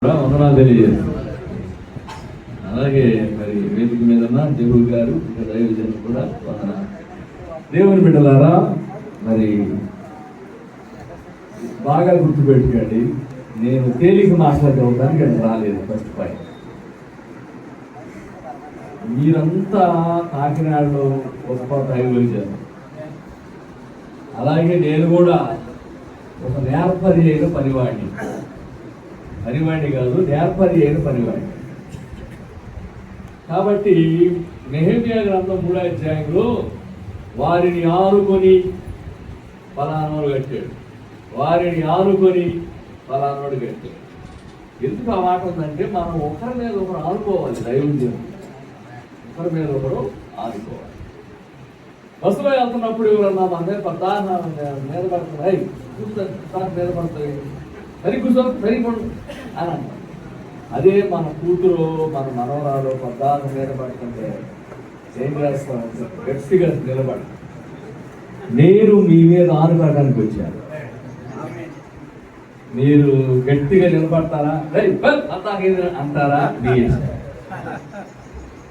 వందనాలు తెలియజేస్తాను. అలాగే మరి వేదిక మీద దేవుడు గారు ఇంకా దైవజనులు కూడా వందనాలు. దేవుని బిడ్డలారా, మరి బాగా గుర్తుపెట్టుకోండి, నేను తేలిక మాట్లాడడానికి అది రాలేదు. ఫస్ట్ పాయింట్, మీరంతా కాకినాడలో గొప్ప దైవజనులు, అలాగే నేను కూడా ఒక నేర్పరి అయిన పనివాడిని కాదు, నేర్పరి అయిన పనివాడిని. కాబట్టి నెహెమ్యా గ్రంథం 3వ అధ్యాయంలో వారిని ఆనుకొని ఫలానోడు కట్టాడు, వారిని ఆనుకొని ఫలానోడు కట్టాడు. ఎందుకు ఆ మాట ఉందంటే, మనం ఒకరి మీద ఒకరు ఆనుకోవాలి. దైవజనం ఒకరి మీద ఒకరు ఆనుకోవాలి. బస్సులో వెళ్తున్నప్పుడు ఎవరన్నా మన మీద మీద పడుతున్నాయి, కూర్చొని మీద పడతాయి, సరి కూర్చో సరిపడు అని అంటారు. అదే మన కూతురు మన మనవరాలు పద్దాలు మీద పడుతుంటే ఏం చేస్తామంటే గట్టిగా నిలబడి, నేను మీ మీద ఆనుకోవడానికి వచ్చాను, మీరు గట్టిగా నిలబడతారా అంటారా?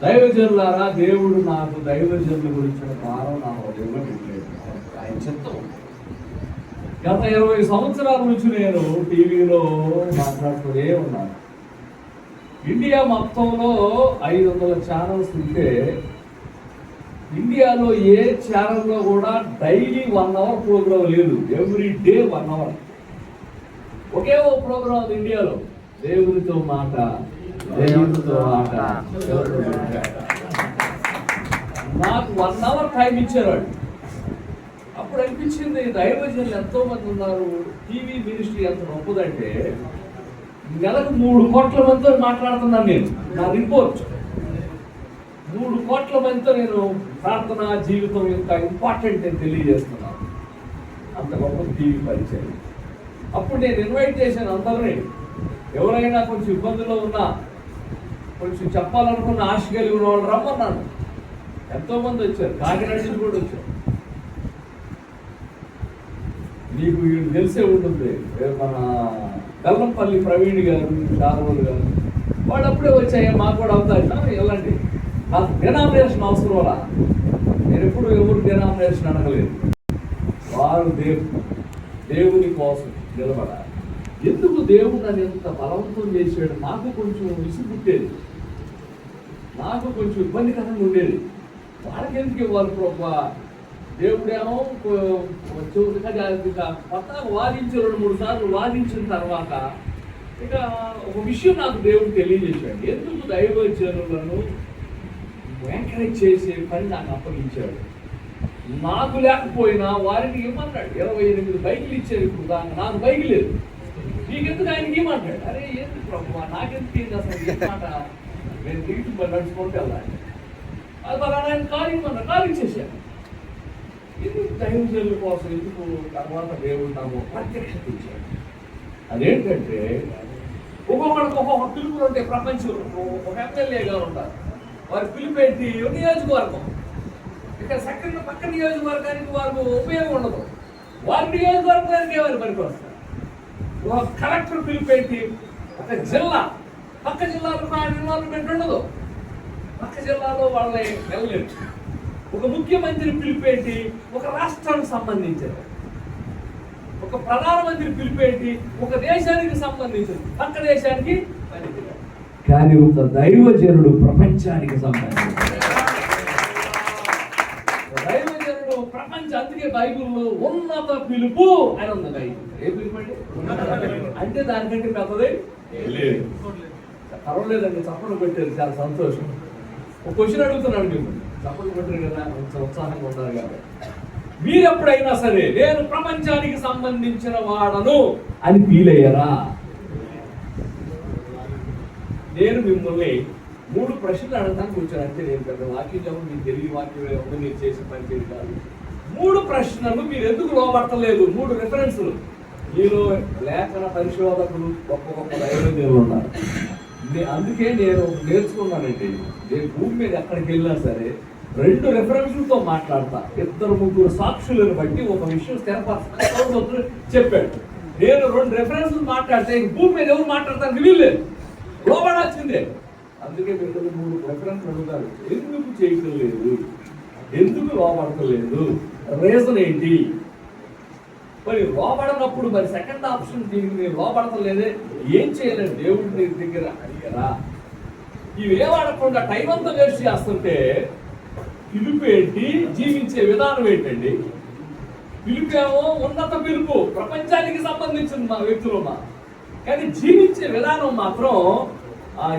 దైవజనులారా, దేవుడు నాకు దైవజనుల గురించిన భారం నా హృదయంలో పెట్టలేదు. ఆయన చిత్తం. గత 20 సంవత్సరాల నుంచి నేను టీవీలో మాట్లాడుతూనే ఉన్నాను. ఇండియా మొత్తంలో 500 ఛానల్స్ ఉంటే ఇండియాలో ఏ ఛానల్లో కూడా డైలీ 1 అవర్ ప్రోగ్రాం లేదు. ఎవ్రీ డే 1 అవర్ ఒకే ఓ ప్రోగ్రాం ఉంది ఇండియాలో. దేవునితో మాట, దేవునితో మాట. నాకు 1 అవర్ టైం ఇచ్చేవాడు. అప్పుడు అనిపించింది, దైవజనులు ఎంతో మంది ఉన్నారు, టీవీ మినిస్ట్రీ ఎంత గొప్పదంటే నెలకు 3 కోట్ల మందితో మాట్లాడుతున్నాను నేను. నా రిపోర్ట్ 3 కోట్ల మందితో నేను ప్రార్థన జీవితం యొక్క ఇంపార్టెంట్ అని తెలియజేస్తున్నాను. అంత గొప్ప టీవీ పరిచయం. అప్పుడు నేను ఇన్వైట్ చేశాను అందరినీ, ఎవరైనా కొంచెం ఇబ్బందుల్లో ఉన్నా, కొంచెం చెప్పాలనుకున్న ఆశ కలిగిన వాళ్ళు రమ్మన్నాను. ఎంతోమంది వచ్చారు, కాకినాడ నుంచి కూడా వచ్చారు. మీకు తెలిసే ఉంటుంది, మన కల్లంపల్లి ప్రవీణ్ గారు, షారోల్ గారు, వాడు అప్పుడే వచ్చాయి. మాకు కూడా అవుతాయి ఎలాంటి నాకు డినామినేషన్ అవసరం రా. నేను ఎప్పుడు ఎవరు డినామినేషన్ అనగలేదు. వారు దేవుని కోసం నిలబడాలి. ఎందుకు దేవుడు నన్ను ఎంత బలవంతం చేసాడు? నాకు కొంచెం విసుగు పుట్టేది, నాకు కొంచెం ఇబ్బందికరంగా ఉండేది. వాళ్ళకి ఎందుకు ఇవ్వాలి ప్రభా? దేవుడేమో పద్దాకు వాదించి 2-3 సార్లు వాదించిన తర్వాత ఇక ఒక విషయం నాకు దేవుడు తెలియజేశాడు. ఎందుకు దైవజనులను ఎంకరేజ్ చేసే పని నాకు అప్పగించాడు. నాకు లేకపోయినా వారికి ఇవ్వమన్నాడు. 28 బైకులు ఇచ్చారు. ఇప్పుడు నాకు బైక్ లేదు, నీకెందుకు ఆయనకి ఇవ్వమంటాడు. అరే ఏంటి ప్రభు, నాకెందుకు ఏంటి అసలు మాట? నేను దిగి నడుచుకుంటూ వెళ్ళాలి. అది అలా ఆయన కారు ఇవ్వమన్నాడు, కారు ఇచ్చేసాను. ఇది దైవజనుల కోసం. ఎందుకు? తర్వాత దేవుడు నాకు ప్రత్యక్షత ఇచ్చాడు. అదేంటంటే, ఒక్కొక్కడికి ఒక్కొక్క పిలుపులు ఉంటాయి ప్రపంచంలో. ఒక ఎమ్మెల్యే గారు ఉంటారు, వారి పిలిపేంటి నియోజకవర్గం. ఇక్కడ సక్కగా పక్క నియోజకవర్గానికి వారికి ఉపయోగం ఉండదు, వారి నియోజకవర్గానికి వారి పనికి వస్తారు. ఒక కలెక్టర్ పిలిపేంటి ఒక జిల్లా, పక్క జిల్లాలో ఇన్వాల్వ్మెంట్ ఉండదు, పక్క జిల్లాలో వాళ్ళని వెళ్ళలేదు. ఒక ముఖ్యమంత్రి పిలిపేంటి ఒక రాష్ట్రానికి సంబంధించారు, ఒక ప్రధానమంత్రి పిలిపేంటి ఒక దేశానికి సంబంధించింది, పక్క దేశానికి పనికిరాడు. కానీ ఒక దైవజనుడు ప్రపంచానికి సంబంధించాడు. దైవజనుడు ప్రపంచం. అందుకే బైబిల్లో ఉన్నత పిలుపు అని ఉంది. బైబిల్ ఏ పిలుపు అంటే దానికంటే పెద్దది లేదు. పర్వాలేదండి, చప్పట్లు పెట్టారు, చాలా సంతోషం. ఒక క్వశ్చన్ అడుగుతున్నాడు మిమ్మల్ని, చప్పట్లు పెట్టారు కదా, కొంచెం ఉత్సాహంగా ఉంటారు కాబట్టి. మీరు ఎప్పుడైనా సరే నేను ప్రపంచానికి సంబంధించిన వాడను అని ఫీల్ అయ్యారా? నేను మిమ్మల్ని 3 ప్రశ్నలు అడగడానికి వచ్చాను. అంటే నేను పెద్ద వాక్యం చెప్పు, మీకు తెలియ వాక్యం ఏమో మీరు చేసే పని చేయదు కాదు. 3 ప్రశ్నలు మీరు ఎందుకు లోపడతలేదు? 3 రిఫరెన్సులు. మీరు లేఖన పరిశోధకులు, గొప్ప గొప్ప దైవజనులు ఉన్నారు. అందుకే నేను నేర్చుకున్నానండి. నేను భూమి మీద ఎక్కడికి వెళ్ళినా సరే 2 రెఫరెన్స్లతో మాట్లాడతా. 2-3 సాక్షులను బట్టి ఒక విషయం స్థిరపరచ చెప్పాడు. నేను 2 రెఫరెన్స్లు మాట్లాడితే భూమి మీద ఎవరు మాట్లాడతారు వీల్లేదు, లోపడాల్సిందే. అందుకే మీరు 3 రెఫరెన్స్లు అడుగుతారు, ఎందుకు చేయటం లేదు, ఎందుకు లోపడతలేదు, రీజన్ ఏంటి? మరి లోపడనప్పుడు మరి సెకండ్ ఆప్షన్ దీనికి మీరు లోపడతలేదే, ఏం చేయలేదు దేవుడి దగ్గర అడిగారా? ఇవి ఏమడకుండా టైం అంతా వేస్ట్ చేస్తుంటే పిలుపు ఏంటి, జీవించే విధానం ఏంటండి? పిలుపేమో ఉన్నత పిలుపు, ప్రపంచానికి సంబంధించిన మా వ్యక్తులమా, కానీ జీవించే విధానం మాత్రం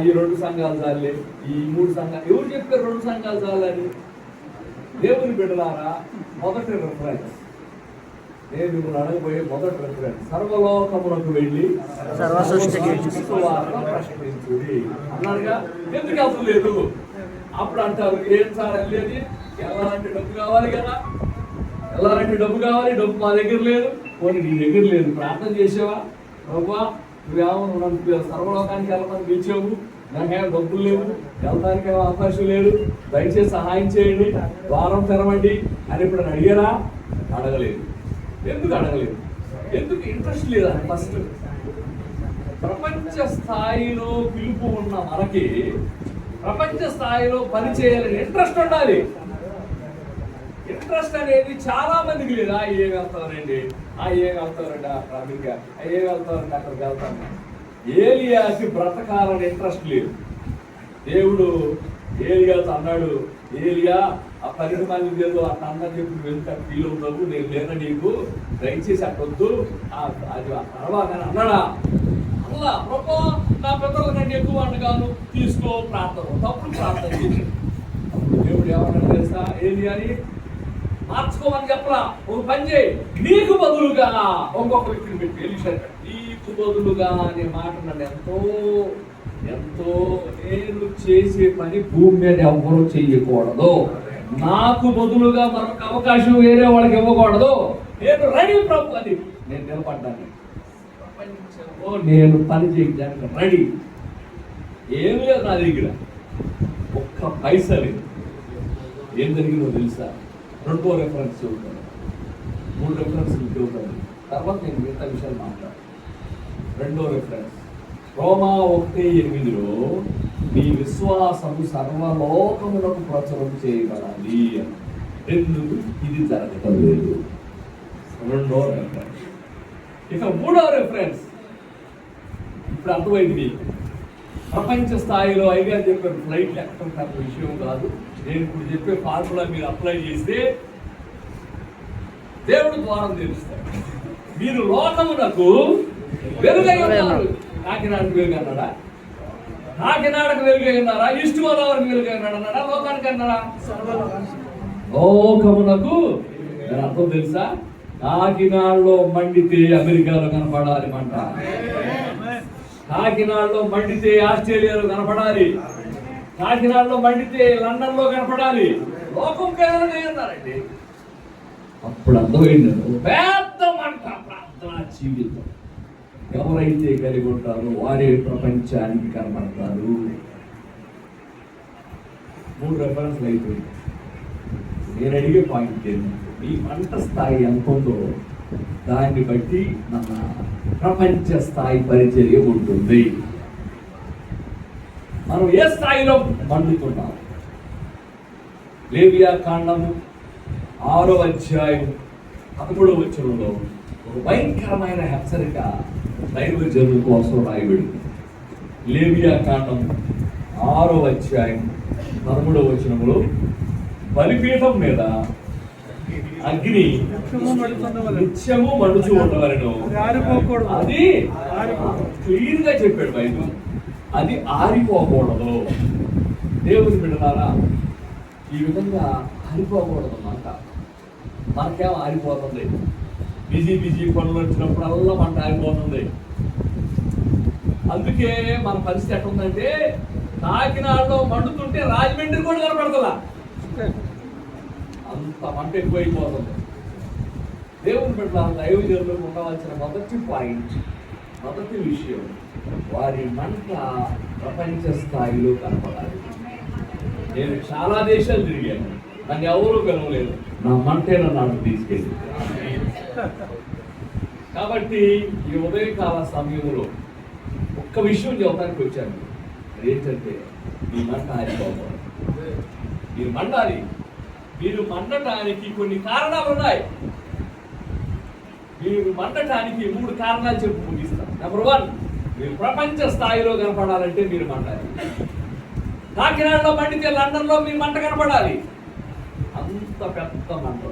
ఈ 2 సంఘాలు చాలే, ఈ 3 సంఘాలు. ఎవరు చెప్పారు 2 సంఘాలు చాలని? దేవుని బిడ్డలారా, మొదటి రెఫరెన్స్ నేను మిమ్మల్ని అడగబోయే మొదటి రెఫరెన్స్, సర్వలోకమునకు వెళ్ళి ప్రశ్నించుడి అన్నాడుగా. ఎందుకు అసలు లేదు? అప్పుడు అంటారు, ఏం సార్ వెళ్ళేది, వెళ్ళాలంటే డబ్బు కావాలి కదా, వెళ్ళాలంటే డబ్బు కావాలి, డబ్బు మా దగ్గర లేదు. పోనీ నీ దగ్గర లేదు, ప్రార్థన చేసావా? ప్రభువా నువ్వేమో సర్వలోకానికి వెళ్ళమని పిలిచావు, నాకేమో డబ్బులు లేవు, వెళ్ళడానికి అవకాశం లేదు, దయచేసి సహాయం చేయండి, ద్వారం తెరవండి అని ఇప్పుడు అడిగారా? అడగలేదు. ఎందుకు అడగలేదు? ఎందుకు ఇంట్రెస్ట్ లేదా? ఫస్ట్ ప్రపంచ స్థాయిలో పిలుపు ఉన్న మనకి ప్రపంచ స్థాయిలో పని చేయాలని ఇంట్రెస్ట్ ఉండాలి. ఇంట్రెస్ట్ అనేది చాలా మందికి లేదు. ఏం వెళ్తారండి, ఏం వెళ్తారండి అమెరికా, ఏం వెళ్తారండి అక్కడికి వెళ్తాను. ఏలియాకి బ్రతకాలని ఇంట్రెస్ట్ లేదు. దేవుడు ఏలియాతో అన్నాడు, ఏలియా ఆ 10 మంది ఏదో అట్లా అన్నది చెప్పి వెళ్తే ఫీల్ అవుతావు, నేను లేన నీకు, దయచేసి అట్టొద్దు అది తర్వాత అన్నాడా? అలా ప్రభు నా పిల్లల కంటే ఎక్కువ అండగాను, తీసుకో ప్రార్థన, తప్పుడు ప్రార్థన చేసి. అప్పుడు దేవుడు ఏమన్నా తెలుసా? ఏలియాని మార్చుకోమని చెప్పరా, ఒక పని చేయి, నీకు బదులుగా ఇంకొక వ్యక్తిని పెట్టి ఎలీషా, నీకు బదులుగా అనే మాట నన్ను ఎంతో నేను చేసే పని భూమి మీద ఎవ్వరూ చెయ్యకూడదు, నాకు బదులుగా మరొక అవకాశం వేరే వాళ్ళకి ఇవ్వకూడదు, నేను రెడీ ప్రభు అని నేను నిలబడ్డాను. ప్రపంచంలో నేను పని చేయడానికి రెడీ. ఏం లేదు నా దగ్గర, ఒక్క పైసా లేదు. ఏం జరిగిందో తెలుసా? 2వ రెఫరెన్స్ చెబుతాను, 3 రెఫరెన్స్లు చెబుతాను, తర్వాత నేను మిగతా విషయాలు మాట్లాడతాను. 2వ రెఫరెన్స్ రోమా 1:8 మీ విశ్వాసము సర్వలోకములకు ప్రచురం చేయబడాలి. ఎందుకు ఇది జరగటం లేదు? 2వ రెఫరెన్స్. ఇక 3వ రెఫరెన్స్ ఇప్పుడు అర్థమైంది. ప్రపంచ స్థాయిలో అయిగా చెప్పారు ఫ్లైట్ ఎక్కడం పెద్ద విషయం కాదు. నేను ఇప్పుడు చెప్పే ఫార్ములా మీరు అప్లై చేస్తే దేవుడు ద్వారం తెలుస్తాడు. మీరు లోకమునకు వెలుగై ఉన్నారు. కాకినాడకు వెలుగు అన్నాడా? కాకినాడకు వెలుగై ఉన్నారా? ఈస్ట్ గోదావరికి వెలుగై ఉన్నాడా? లోకానికి అన్నాడా? లోకమునకు అర్థం తెలుసా? కాకినాడలో మండితే అమెరికాలో కనపడాలి మంట, కాకినాడలో మండితే ఆస్ట్రేలియాలో కనపడాలి, కాకినాడలో మండితే లండన్ లో కనపడాలి. లోకం కేవలం. అప్పుడు అర్థమైంది పెద్ద మంట ప్రార్థనా జీవితం. ఎవరైతే కలిగి ఉంటారో వారే ప్రపంచానికి కనబడతారు. 3 రెఫరెన్స్లు అయిపోయింది. నేను అడిగే పాయింట్ ఏంటంటే, మీ మంట స్థాయి ఎంత ఉందో దాన్ని బట్టి మన ప్రపంచ స్థాయి పరిచర్య ఉంటుంది. మనం ఏ స్థాయిలో మండుతున్నాం? లేవియా కాండము 6వ అధ్యాయం 11వ వచనంలో ఒక భయంకరమైన హెచ్చరిక దైవజనుల కోసం రాయబడింది. లేవియా కాండం 6వ అధ్యాయం 13వ వచనంలో బలిపీఠం మీద అగ్ని నిత్యము మండుచూ ఉండవలెను. అది క్లీన్ గా చెప్పాడు బైబిల్. అది ఆరిపోకూడదు. దేవుని బిడ్డలారా, ఈ విధంగా ఆరిపోకూడదు. మనకేమో ఆరిపోతుంది. బిజీ పనులు వచ్చినప్పుడల్లా మంట ఆరిపోతుంది. అందుకే మన పరిస్థితి ఎట్లుందంటే, కాకినాడలో మండుతుంటే రాజమండ్రి కూడా కనపడుతుందా? అంత మంట ఎక్కువైపోతుంది. దేవుని బిడ్డలారా, దైవజనులకు ఉండవలసిన మొదటి విషయం, వారి మంట ప్రపంచ స్థాయిలో కనపడాలి. నేను చాలా దేశాలు తిరిగాను, నన్ను ఎవరూ పిలవలేదు. నా మంటే నన్ను తీసుకెళ్ళి కాబట్టి ఈ ఉదయకాల సమయంలో ఒక్క విషయం చెప్పడానికి వచ్చాను. ఏంటంటే మీ మంట ఆరిపోవాలి. మీరు మండాలి. మీరు మండటానికి కొన్ని కారణాలు ఉన్నాయి. మీరు మండటానికి 3 కారణాలు చెప్పి ముగిస్తాను. నెంబర్ 1, మీరు ప్రపంచ స్థాయిలో కనపడాలంటే మీరు మండాలి. కాకినాడలో మండితే లండన్లో మీరు మంట కనపడాలి. అంత పెద్ద మంట.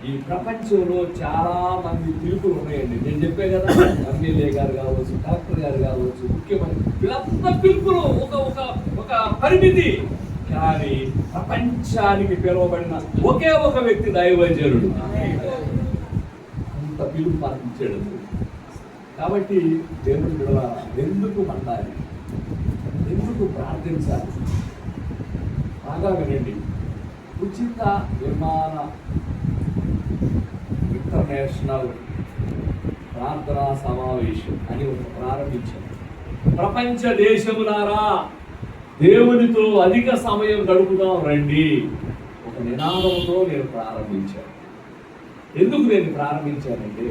ఈ ప్రపంచంలో చాలా మంది పిలుపులు ఉన్నాయండి. నేను చెప్పే కదా, ఎమ్మెల్యే గారు కావచ్చు, కలెక్టర్ గారు కావచ్చు, ముఖ్యమంత్రి, వీళ్ళంతా పిలుపులు ఒక పరిమితి. కానీ ప్రపంచానికి పిలువబడిన ఒకే ఒక వ్యక్తి దైవజనుడు. అంత పిలుపు పాటించాడు. కాబట్టి దేవుడు ఎందుకు మండాలి, ఎందుకు ప్రార్థించాలి? బాగా వినండి. ఉచిత విమాన ఇంటర్నేషనల్ ప్రార్థనా సమావేశం అని ఒక ప్రారంభించారు. ప్రపంచ దేశములారా, దేవునితో అధిక సమయం గడుపుదాం రండి, ఒక నినాదంతో నేను ప్రారంభించాను. ఎందుకు నేను ప్రారంభించానంటే,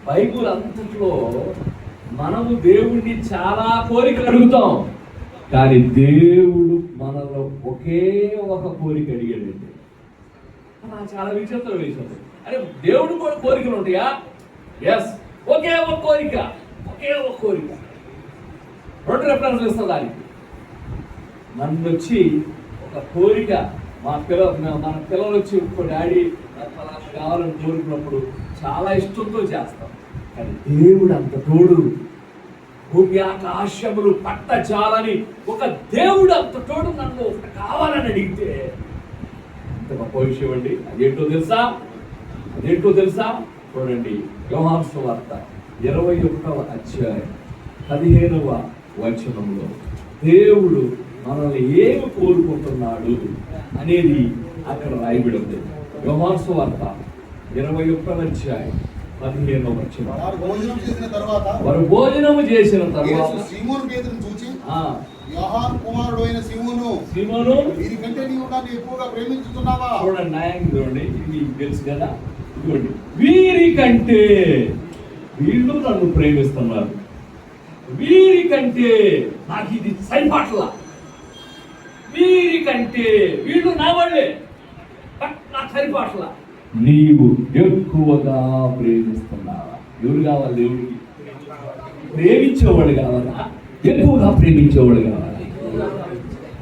బైబుల్ అంతట్లో మనము దేవుణ్ణి చాలా కోరికలు అడుగుతాం, కానీ దేవుడు మనలో ఒకే ఒక కోరిక అడిగాడండి. చాలా విచిత్రం వేసింది. అరే, దేవుడు కూడా కోరికలు ఉంటాయా? ఎస్, ఒకే ఒక కోరిక. 2 రెఫరెన్స్లు ఇస్తాం దానికి. నన్ను వచ్చి ఒక కోరిక, మన పిల్లలు వచ్చి ఒక డాడీ కావాలని కోరుకున్నప్పుడు చాలా ఇష్టంతో చేస్తాం. కానీ దేవుడు అంత తోడు. భూమి ఆకాశములు పట్టజాలని ఒక దేవుడు అంత తోడు నన్ను ఒకటి కావాలని అడిగితే ఇంత గొప్ప విషయం అండి. అదేంటో తెలుసా? చూడండి, యోహాను సువార్త 21వ అధ్యాయం 15వ వచనంలో దేవుడు మనల్ని ఏమి కోరుకుంటున్నాడు అనేది అక్కడ రాయబడి ఉంది. యోహాను సువార్త 21వ అధ్యాయం 15వ వచనం. వారు భోజనము చేసిన తర్వాత సీమోను పేతురును చూచి, యోహాను కుమారుడు అయిన సీమోను, వీరికంటే నీవు నన్ను ఎక్కువగా ప్రేమించుతున్నావా? చూడండి, న్యాయం చూడండి. ఇది మీకు తెలుసు కదా. ఇదిగోండి, వీరికంటే వీళ్ళు నన్ను ప్రేమిస్తున్నారు. వీరికంటే నాకు ఇది సరిపట్ల. వీరికంటే వీళ్ళు నా వాళ్ళే, నాకు సరిపట్ల. నీవు ఎక్కువగా ప్రేమిస్తున్నావా? ఎవరు కావాలి దేవుడికి? ప్రేమించేవాడు కావాలా? ఎక్కువగా ప్రేమించేవాడు కావాలా?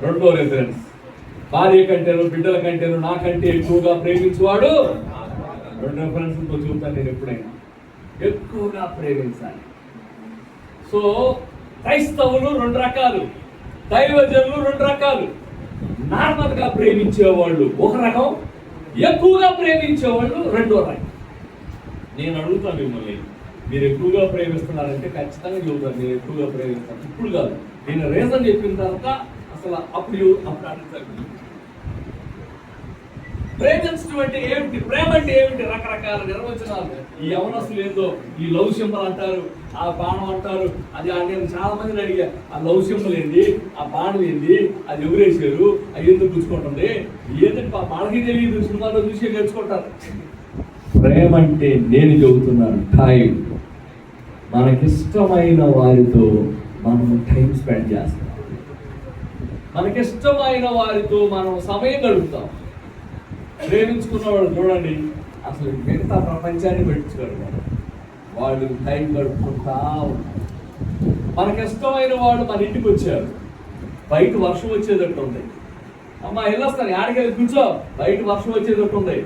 2వ రెఫరెన్స్, భార్య కంటేను, బిడ్డల కంటేను నాకంటే ఎక్కువగా ప్రేమించేవాడు. 2 రెఫరెన్స్తో చూపుతాను నేను. ఎప్పుడైనా ఎక్కువగా ప్రేమించాలి. సో క్రైస్తవులు 2 రకాలు, దైవజనులు 2 రకాలు. నార్మల్గా ప్రేమించేవాళ్ళు ఒక రకం, ఎక్కువగా ప్రేమించేవాళ్ళు 2వ రకం. నేను అడుగుతాను మిమ్మల్ని, మీరు ఎక్కువగా ప్రేమిస్తున్నారంటే ఖచ్చితంగా చెబుతాను నేను ఎక్కువగా ప్రేమిస్తాను. ఇప్పుడు కాదు, నేను రీజన్ చెప్పిన తర్వాత అసలు అప్పుడు అడుగుతాను. ప్రేమించడం అంటే ఏమిటి? ప్రేమ అంటే ఏమిటి? రకరకాల నిర్వచనాలు. ఈ యవనస్తులు ఏదో ఈ లవ్ సింబల్ అంటారు, ఆ బాణం అంటారు. అది నేను చాలా మందిని అడిగా, ఆ లవ్ సింబల్ ఏంది, ఆ బాణం ఏంది, అది ఎవరేసారు, అది ఎందుకు గుచ్చుకుంటుంది, ఏంటంటే మనకి తెలియదు, సినిమాలో చూసి నేర్చుకుంటారు. ప్రేమ అంటే నేను చెబుతున్నాను, టైం. మనకిష్టమైన వారితో మనం టైం స్పెండ్ చేస్తాం. మనకిష్టమైన వారితో మనం సమయం గడుపుతాం. ప్రేమించుకున్నవాడు చూడండి, అసలు మిగతా ప్రపంచాన్ని పెట్టించుకోరు. వాళ్ళు టైం గడుపుకుంటా ఉంటారు. మనకిష్టమైన వాళ్ళు మన ఇంటికి వచ్చారు, బయట వర్షం వచ్చేటట్టు ఉంది. అమ్మ వెళ్ళొస్తాను, ఆడికెళ్ళి కూర్చో, బయట వర్షం వచ్చేటట్టు ఉంది.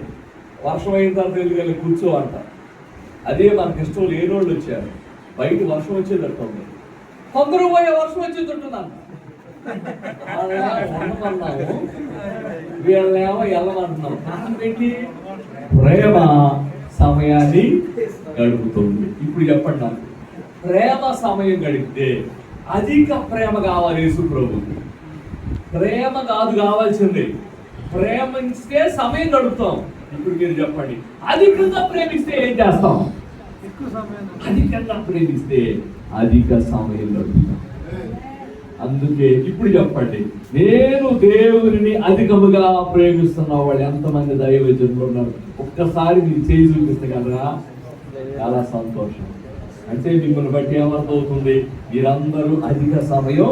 వర్షం అయిన తర్వాత వెళ్ళి కూర్చో అంట. అదే మనకిష్టం లేని వాళ్ళు వచ్చారు, బయట వర్షం వచ్చేటట్టు ఉంది. కొందరు పోయే వర్షం వచ్చేటట్టుందంట. ఉండమన్నాము, వీళ్ళేమో వెళ్ళమంటున్నాం. కారణం ఏంటి? ప్రేమ సమయాన్ని గడుపుతుంది. ఇప్పుడు చెప్పండి నాకు, ప్రేమ సమయం గడిపితే అధిక ప్రేమ కావాలి యేసు ప్రభువుకి. ప్రేమ కాదు కావాల్సింది, ప్రేమిస్తే సమయం గడుపుతాం. ఇప్పుడు మీరు చెప్పండి, అధికంగా ప్రేమిస్తే ఏం చేస్తాం? అధికంగా ప్రేమిస్తే అధిక సమయం గడుపుతాం. అందుకే ఇప్పుడు చెప్పండి, నేను దేవుడిని అధికముగా ప్రేమిస్తున్న వాళ్ళు ఎంతమంది దైవజనులు ఉన్నారు? ఒక్కసారి మీరు చేయి చూపిస్తగలరా? చాలా సంతోషం. అంటే మిమ్మల్ని బట్టి ఏమర్థమవుతుంది, మీరందరూ అధిక సమయం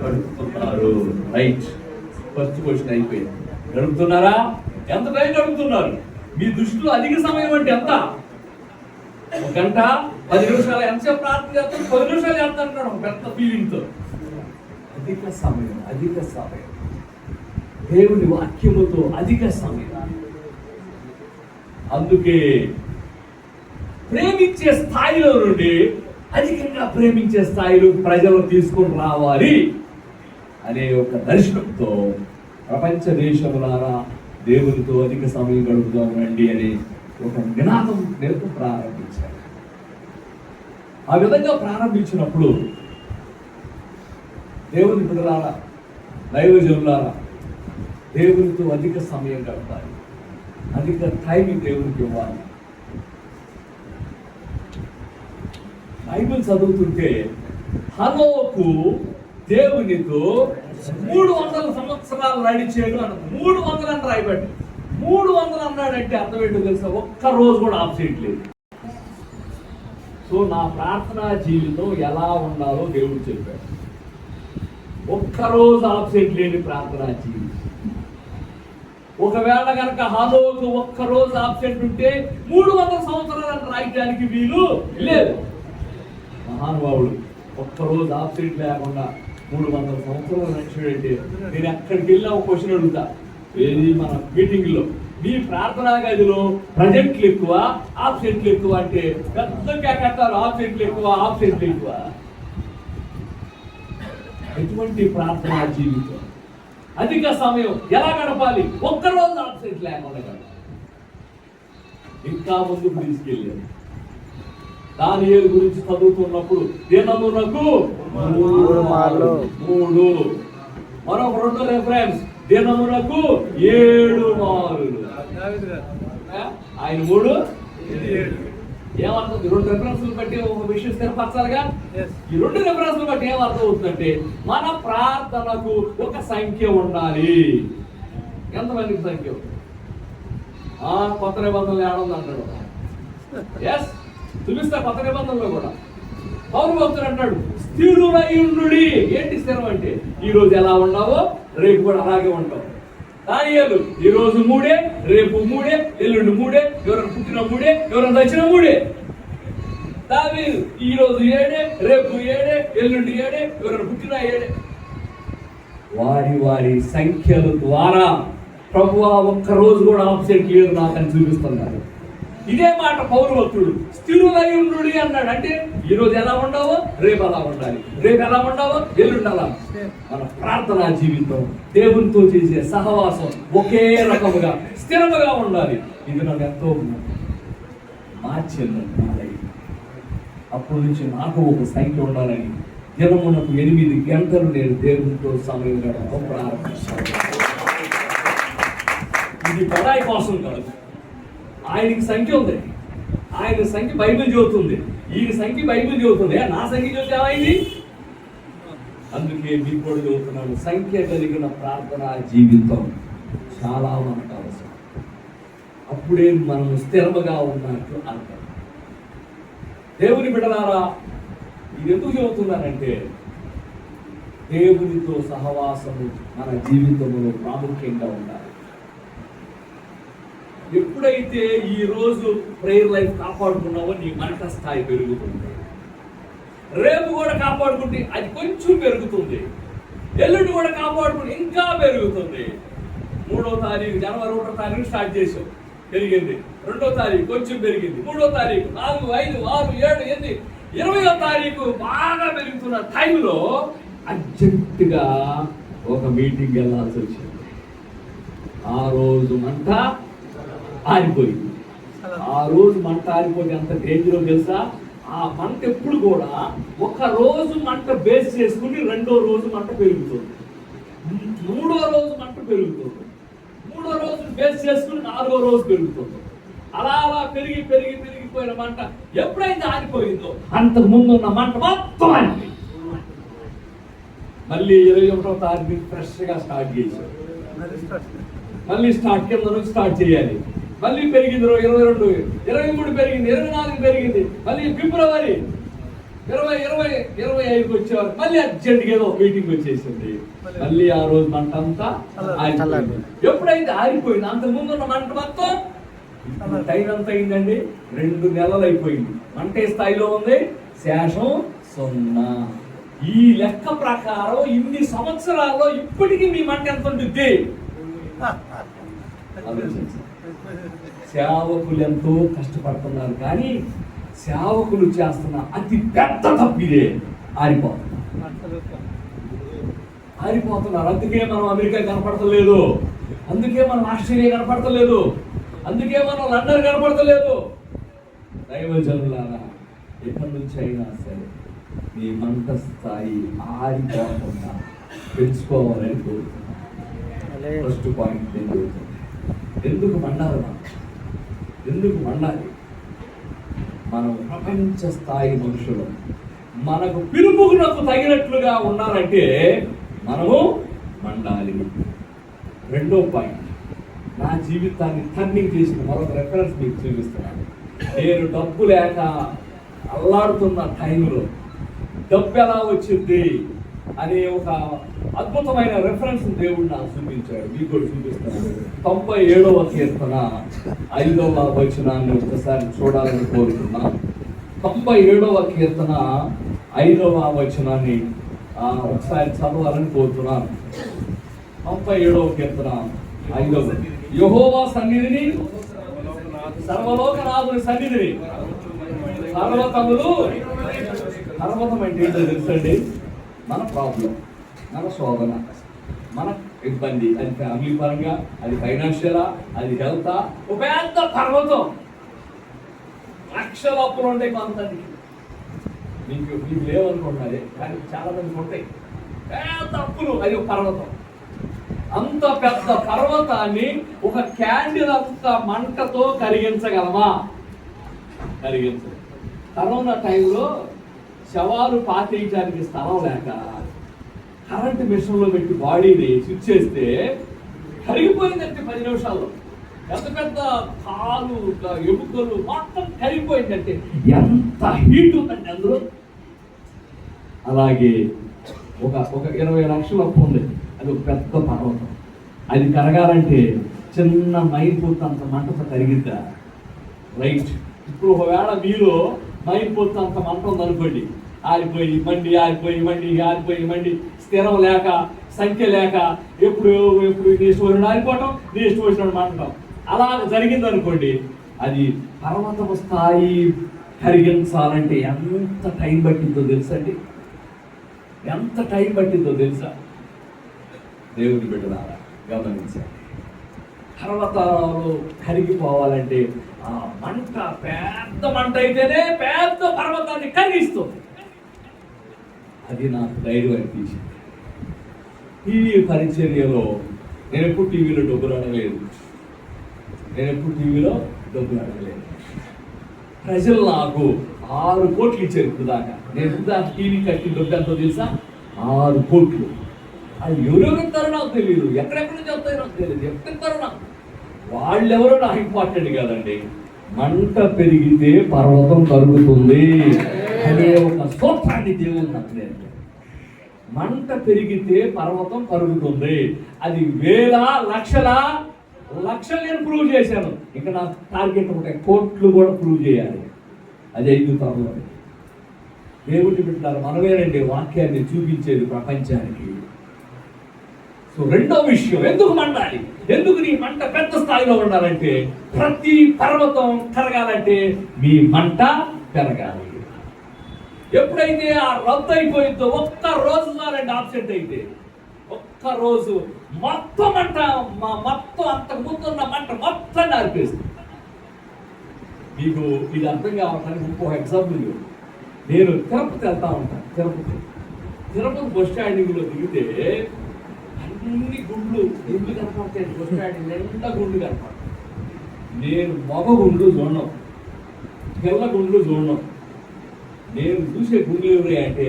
గడుపుతున్నారు. రైట్, ఫస్ట్ క్వశ్చన్ అయిపోయింది. గడుపుతున్నారా? ఎంత టైం గడుపుతున్నారు? మీ దృష్టిలో అధిక సమయం అంటే ఎంత? 1 గంట 10 నిమిషాలు? ఎంతసేపు ప్రార్థన చేస్తాను? 10 నిమిషాలు చేస్తాను ఒక పెద్ద ఫీలింగ్తో. అధిక సమయం, అధిక సమయం, దేవుని వాక్యముతో అధిక సమయం. అందుకే ప్రేమించే స్థాయిలో నుండి అధికంగా ప్రేమించే స్థాయిలో ప్రజలు తీసుకొని రావాలి అనే ఒక దర్శనంతో ప్రపంచ దేశములారా దేవునితో అధిక సమయం గడుపుదాం రండి అనే ఒక నినాదం నేర్పు ప్రారంభించారు. ఆ విధంగా ప్రారంభించినప్పుడు దేవుని బిడ్డలారా, దైవజనులారా, దేవునితో అధిక సమయం గడపాలి, అధిక టైం దేవునికి ఇవ్వాలి. బైబిల్ చదువుతుంటే హనోకు దేవునితో 300 సంవత్సరాలు నడిచాడు అన్నది. 300 అని రాయబడి 300 అన్నాడంటే అర్థం ఏంటో తెలుసా? ఒక్క రోజు కూడా ఆబ్సెంట్ లేదు. సో నా ప్రార్థనా జీవితం ఎలా ఉండాలో దేవుడు చెప్పాడు. ఒక్కరోజు ఆబ్సెంట్ లేని ప్రార్థనా జీవితం. ఒకవేళ కనుక హనోకు ఒక్కరోజు ఆబ్సెంట్ ఉంటే 300 సంవత్సరాలను రాయడానికి వీలు లేదు. మహానుభావుడు ఒక్కరోజు ఆబ్సెంట్ లేకుండా 300 సంవత్సరాలు నడిచాడంటే నేను ఎక్కడికి వెళ్ళినా ఒక క్వశ్చన్ అడుగుతా. ఏది మన మీటింగ్లో, మీ ప్రార్థనా గదిలో ప్రజెంట్లు ఎక్కువ ఆబ్సెంట్లు ఎక్కువ అంటే పెద్దగా కట్టారు. ఆబ్సెంట్లు ఎక్కువ, ఆబ్సెంట్లు ఎక్కువ. ఎటువంటి ప్రార్థనా జీవితం, అధిక సమయం ఎలా గడపాలి? ఒక్కరోజు ఆబ్సెంట్ లేకుండా గడపాలి. ఇంకా ముందుకు తీసుకెళ్ళారు. దానియేలు గురించి చదువుతున్నప్పుడు దినమునకు 3 మరొక 2 రెఫరెన్స్, దినమునకు 7 మారులు. ఆయన 3 ఏమర్థం? 2 రెఫరెన్స్లు బట్టి ఒక విషయం స్థిరపరచాలిగా. ఈ 2 రెఫరెన్స్లు బట్టి ఏమర్థం అవుతుందంటే మన ప్రార్థనకు ఒక సంఖ్య ఉండాలి. ఎంతమందికి సంఖ్య? కొత్త నిబంధనలు ఏడుంది అంటాడు. ఎస్, చూపిస్తా. కొత్త నిబంధనలో కూడా పౌలు భక్తుడు అంటాడు, స్థిరులయుండుడి. ఏంటి స్థిరం అంటే? ఈ రోజు ఎలా ఉన్నావో రేపు కూడా అలాగే ఉంటావు. దానియేలు ఈ రోజు 3, రేపు 3, ఎల్లుండి 3, ఎవరైనా పుట్టిన 3, ఎవరైనా దచ్చిన 3. దావీదు ఈ రోజు 7, రేపు 7, ఎల్లుండి 7, ఎవరైనా పుట్టిన 7. వారి వారి సంఖ్యల ద్వారా ప్రభువా ఒక్క రోజు కూడా ఆబ్సెంట్ లేదు నాకని చూపిస్తున్నారు. ఇదే మాట పౌరు భక్తుడు స్థిరులయుండుడి అన్నాడు. అంటే ఈ రోజు ఎలా ఉండవో రేపు అలా ఉండాలి, రేపు ఎలా ఉండవో ఎల్లుండి అలా. మన ప్రార్థనా జీవితం, దేవునితో చేసే సహవాసం ఒకే రకముగా స్థిరముగా ఉండాలి. ఇది నాకు ఎంతో మార్చింది. అప్పటి నుంచి నాకు ఒక సంఖ్య ఉండాలని దినమునకు 8 గంటలు నేను దేవునితో సమయం గడపడం ప్రారంభించాను. ఇది బడాయి కోసం కాదు. ఆయనకి సంఖ్య ఉంది. ఆయన సంఖ్య బైబిల్ చెబుతుంది, ఈయన సంఖ్య బైబిల్ చెబుతుంది. నా సంఖ్య చెబితే ఏమైంది? అందుకే మీకు కూడా చెబుతున్నాను, సంఖ్య కలిగిన ప్రార్థనా జీవితం చాలా మనకు అవసరం. అప్పుడే మనం స్థిరముగా ఉన్నట్టు అర్థం. దేవుని బిడ్డలారా, ఇది ఎందుకు చెబుతున్నానంటే దేవునితో సహవాసము మన జీవితంలో ప్రాముఖ్యంగా ఉండాలి. ఎప్పుడైతే ఈ రోజు ప్రేయర్ లైఫ్ కాపాడుకున్నావో నీ మంట స్థాయి పెరుగుతుంది. రేపు కూడా కాపాడుకుంటే అది కొంచెం పెరుగుతుంది. ఎల్లుండి కూడా కాపాడుకుంటే ఇంకా పెరుగుతుంది. 3వ తారీఖు జనవరి 1వ తారీఖు స్టార్ట్ చేసాం, పెరిగింది. 2వ తారీఖు కొంచెం పెరిగింది. 3వ తారీఖు 4, 5, 6, 7, 8, 20వ తారీఖు బాగా పెరుగుతున్న టైంలో అర్జెంటుగా ఒక మీటింగ్ వెళ్ళాల్సి వచ్చింది. ఆ రోజు మంట ఆరిపోయింది. ఆ రోజు మంట ఆరిపోతే ఎంత డేంజరో తెలుసా? ఆ మంట ఎప్పుడు కూడా ఒక రోజు మంట బేస్ చేసుకుని 2వ రోజు మంట పెరుగుతుంది, 3వ రోజు మంట పెరుగుతుంది, 3వ రోజు బేస్ చేసుకుని 4వ రోజు పెరుగుతుంది. అలా అలా పెరిగిపోయిన మంట ఎప్పుడైతే ఆరిపోయిందో అంతకు ముందు ఉన్న మంట మొత్తం ఆరిపోయింది. మళ్ళీ 21వ తారీఖు ఫ్రెష్గా స్టార్ట్ చేశారు. మళ్ళీ కింద నుంచి స్టార్ట్ చేయాలి. మళ్ళీ పెరిగింది 22, 23 పెరిగింది, 24 పెరిగింది, మళ్ళీ ఫిబ్రవరి 25 వచ్చేవారు మళ్ళీ అర్జెంట్గా ఏదో మీటింగ్ వచ్చేసింది. మళ్ళీ ఆ రోజు మంట అంతా ఆరిపోయింది. ఎప్పుడైతే ఆరిపోయింది అంతకుముందు ఉన్న మంట మొత్తం టైం ఎంత అయిందండి? 2 నెలలు అయిపోయింది. మంట ఏ స్థాయిలో ఉంది? శేషం 0. ఈ లెక్క ప్రకారం ఇన్ని సంవత్సరాల్లో ఇప్పటికీ మీ మంట ఎంత ఉంటుంది? సేవకులు ఎంతో కష్టపడుతున్నారు, కానీ సేవకులు చేస్తున్న అతి పెద్ద తప్పిదే ఆరిపోతున్నారు. అందుకే మనం అమెరికా కనపడతలేదు, అందుకే మనం ఆస్ట్రేలియా కనపడతలేదు, అందుకే మనం లండన్ కనపడతలేదు. దైవజనులారా, ఎక్కడి నుంచి అయినా సరే మీ మంట స్థాయి ఆరిపోకుండా పెంచుకోవాలని కోరుతున్నాను. ఫస్ట్ పాయింట్ ఎందుకు మండాలి? ఎందుకు మండాలి? మనం ప్రపంచ స్థాయి మనుషులు, మనకు పిలుపునకు తగినట్లుగా ఉన్నారంటే మనము మండాలి. రెండో పాయింట్, నా జీవితాన్ని టర్నింగ్ చేసిన మరొక రెఫరెన్స్ మీకు చూపిస్తున్నాను. నేను డబ్బు లేక అల్లాడుతున్న టైంలో డబ్బు ఎలా వచ్చింది అనే ఒక అద్భుతమైన రెఫరెన్స్ దేవుడు నాకు చూపించాడు. మీకు కూడా చూపిస్తాను. 97వ కీర్తన 5వ వచనాన్ని ఒకసారి చూడాలని కోరుతున్నాను. 97వ కీర్తన 5వ వచనాన్ని ఒకసారి చదవాలని కోరుతున్నాను. 97వ కీర్తన 5వ. యెహోవా సన్నిధిని, సర్వలోకనాథుని సన్నిధిని, పర్వతం అంటే ఏంటో తెలుసండి? మన ప్రాబ్లం, మన శోధన, మన ఇబ్బంది. అది ఫ్యామిలీ పరంగా, అది ఫైనాన్షియలా, అది హెల్తా. ఒక పెద్ద పర్వతం, లక్షల అప్పులు ఉంటాయి కొంతమందికి. మీకు లేవనుకుంటున్నది, కానీ చాలా మందికి ఉంటాయి పెద్ద అప్పులు. అది ఒక పర్వతం. అంత పెద్ద పర్వతాన్ని ఒక క్యాండిల్ అంత మంటతో కరిగించగలమా? కరిగించదు. కరోనా టైంలో శవాలు పాతేయడానికి స్థలం లేక కరెంటు మిషన్లో పెట్టి బాడీని స్విచ్ చేస్తే కరిగిపోయిందంటే 10 నిమిషాల్లో. పెద్ద పెద్ద కాలు, ఎముకలు మొత్తం కరిగిపోయిందంటే ఎంత హీట్ ఉందండి అందులో. అలాగే ఒక 20 లక్షల అప్పు ఉంది, అది ఒక పెద్ద పర్వతం. అది కరగాలంటే చిన్న మైపోతంత మంటతో కరిగిద్దా? రైట్. ఇప్పుడు ఒకవేళ మీరు మైపోతంత మంట ఉందనుకోండి, ఆరిపోయి మండి, ఆరిపోయి మండి, స్థిరం లేక, సంఖ్య లేక, ఎప్పుడు నెక్స్ట్ వచ్చిన ఆరిపోవటం, నెక్స్ట్ వచ్చిన మంటం, అలా జరిగింది అనుకోండి. అది పర్వతపు స్థాయి కరిగించాలంటే ఎంత టైం పట్టిందో తెలుసా అండి? ఎంత టైం పట్టిందో తెలుసా? దేవుని బిడ్డలారా గమనించండి. పర్వతాలు కరిగిపోవాలంటే ఆ మంట పెద్ద మంట అయితేనే పెద్ద పర్వతాన్ని కరిగిస్తుంది. అది నాకు ధైర్యం అనిపించింది. టీవీ పరిచర్యలో నేను ఎప్పుడు టీవీలో డబ్బులు అడగలేదు. ప్రజలు నాకు 6 కోట్లు ఇచ్చారు ఇప్పుడు దాకా. నేను టీవీ కట్టిన డబ్బు ఎంతో తెలుసా? 6 కోట్లు. అది ఎవరెవరు ఇస్తారో నాకు తెలియదు, ఎక్కడెక్కడ నుంచి వస్తాయో నాకు తెలియదు, ఎక్కడిస్తారో నాకు. వాళ్ళెవరో నాకు ఇంపార్టెంట్ కాదండి. మంట పెరిగితే పర్వతం కరుగుతుంది అనే ఒక సూత్రాన్ని దేవుడు నాకు నేర్పాడు. మంట పెరిగితే పర్వతం కరుగుతుంది. అది వేల లక్షలు నేను ప్రూవ్ చేశాను. ఇంకా నా టార్గెట్ ఒకటి, కోట్లు కూడా ప్రూవ్ చేయాలి. అది 5 త్వరలో. దేవుడిని పెట్టారు, మనమేనండి వాక్యాన్ని చూపించేది ప్రపంచానికి. సో రెండో విషయం, ఎందుకు మండాలి? ఎందుకు నీ మంట పెద్ద స్థాయిలో ఉండాలంటే, ప్రతి పర్వతం కరగాలంటే మీ మంట పెరగాలి. ఎప్పుడైతే ఆ రద్దు అయిపోయిందో, ఒక్క రోజు చాలండి ఆబ్సెంట్ అయితే, ఒక్క రోజు మొత్తం మంట, మొత్తం అంతకు ముందున్న మంట మొత్తం ఆర్పేస్తుంది. మీకు ఇది అర్థం కావటానికి ఇంకో ఎగ్జాంపుల్. నేను తిరుపతి వెళ్తా ఉంటాను. తిరుపతి బస్ స్టాండింగ్లో దిగితే అన్ని గుండ్లు ఎందుకు కనపడతాయి? బస్ స్టాండింగ్ నిండా గుండ్లు కనపడతాయి. నేను మగ గుండ్లు చూడడం, పిల్ల గుండ్లు చూడడం. నేను చూసే గుండ్లు ఎవరి అంటే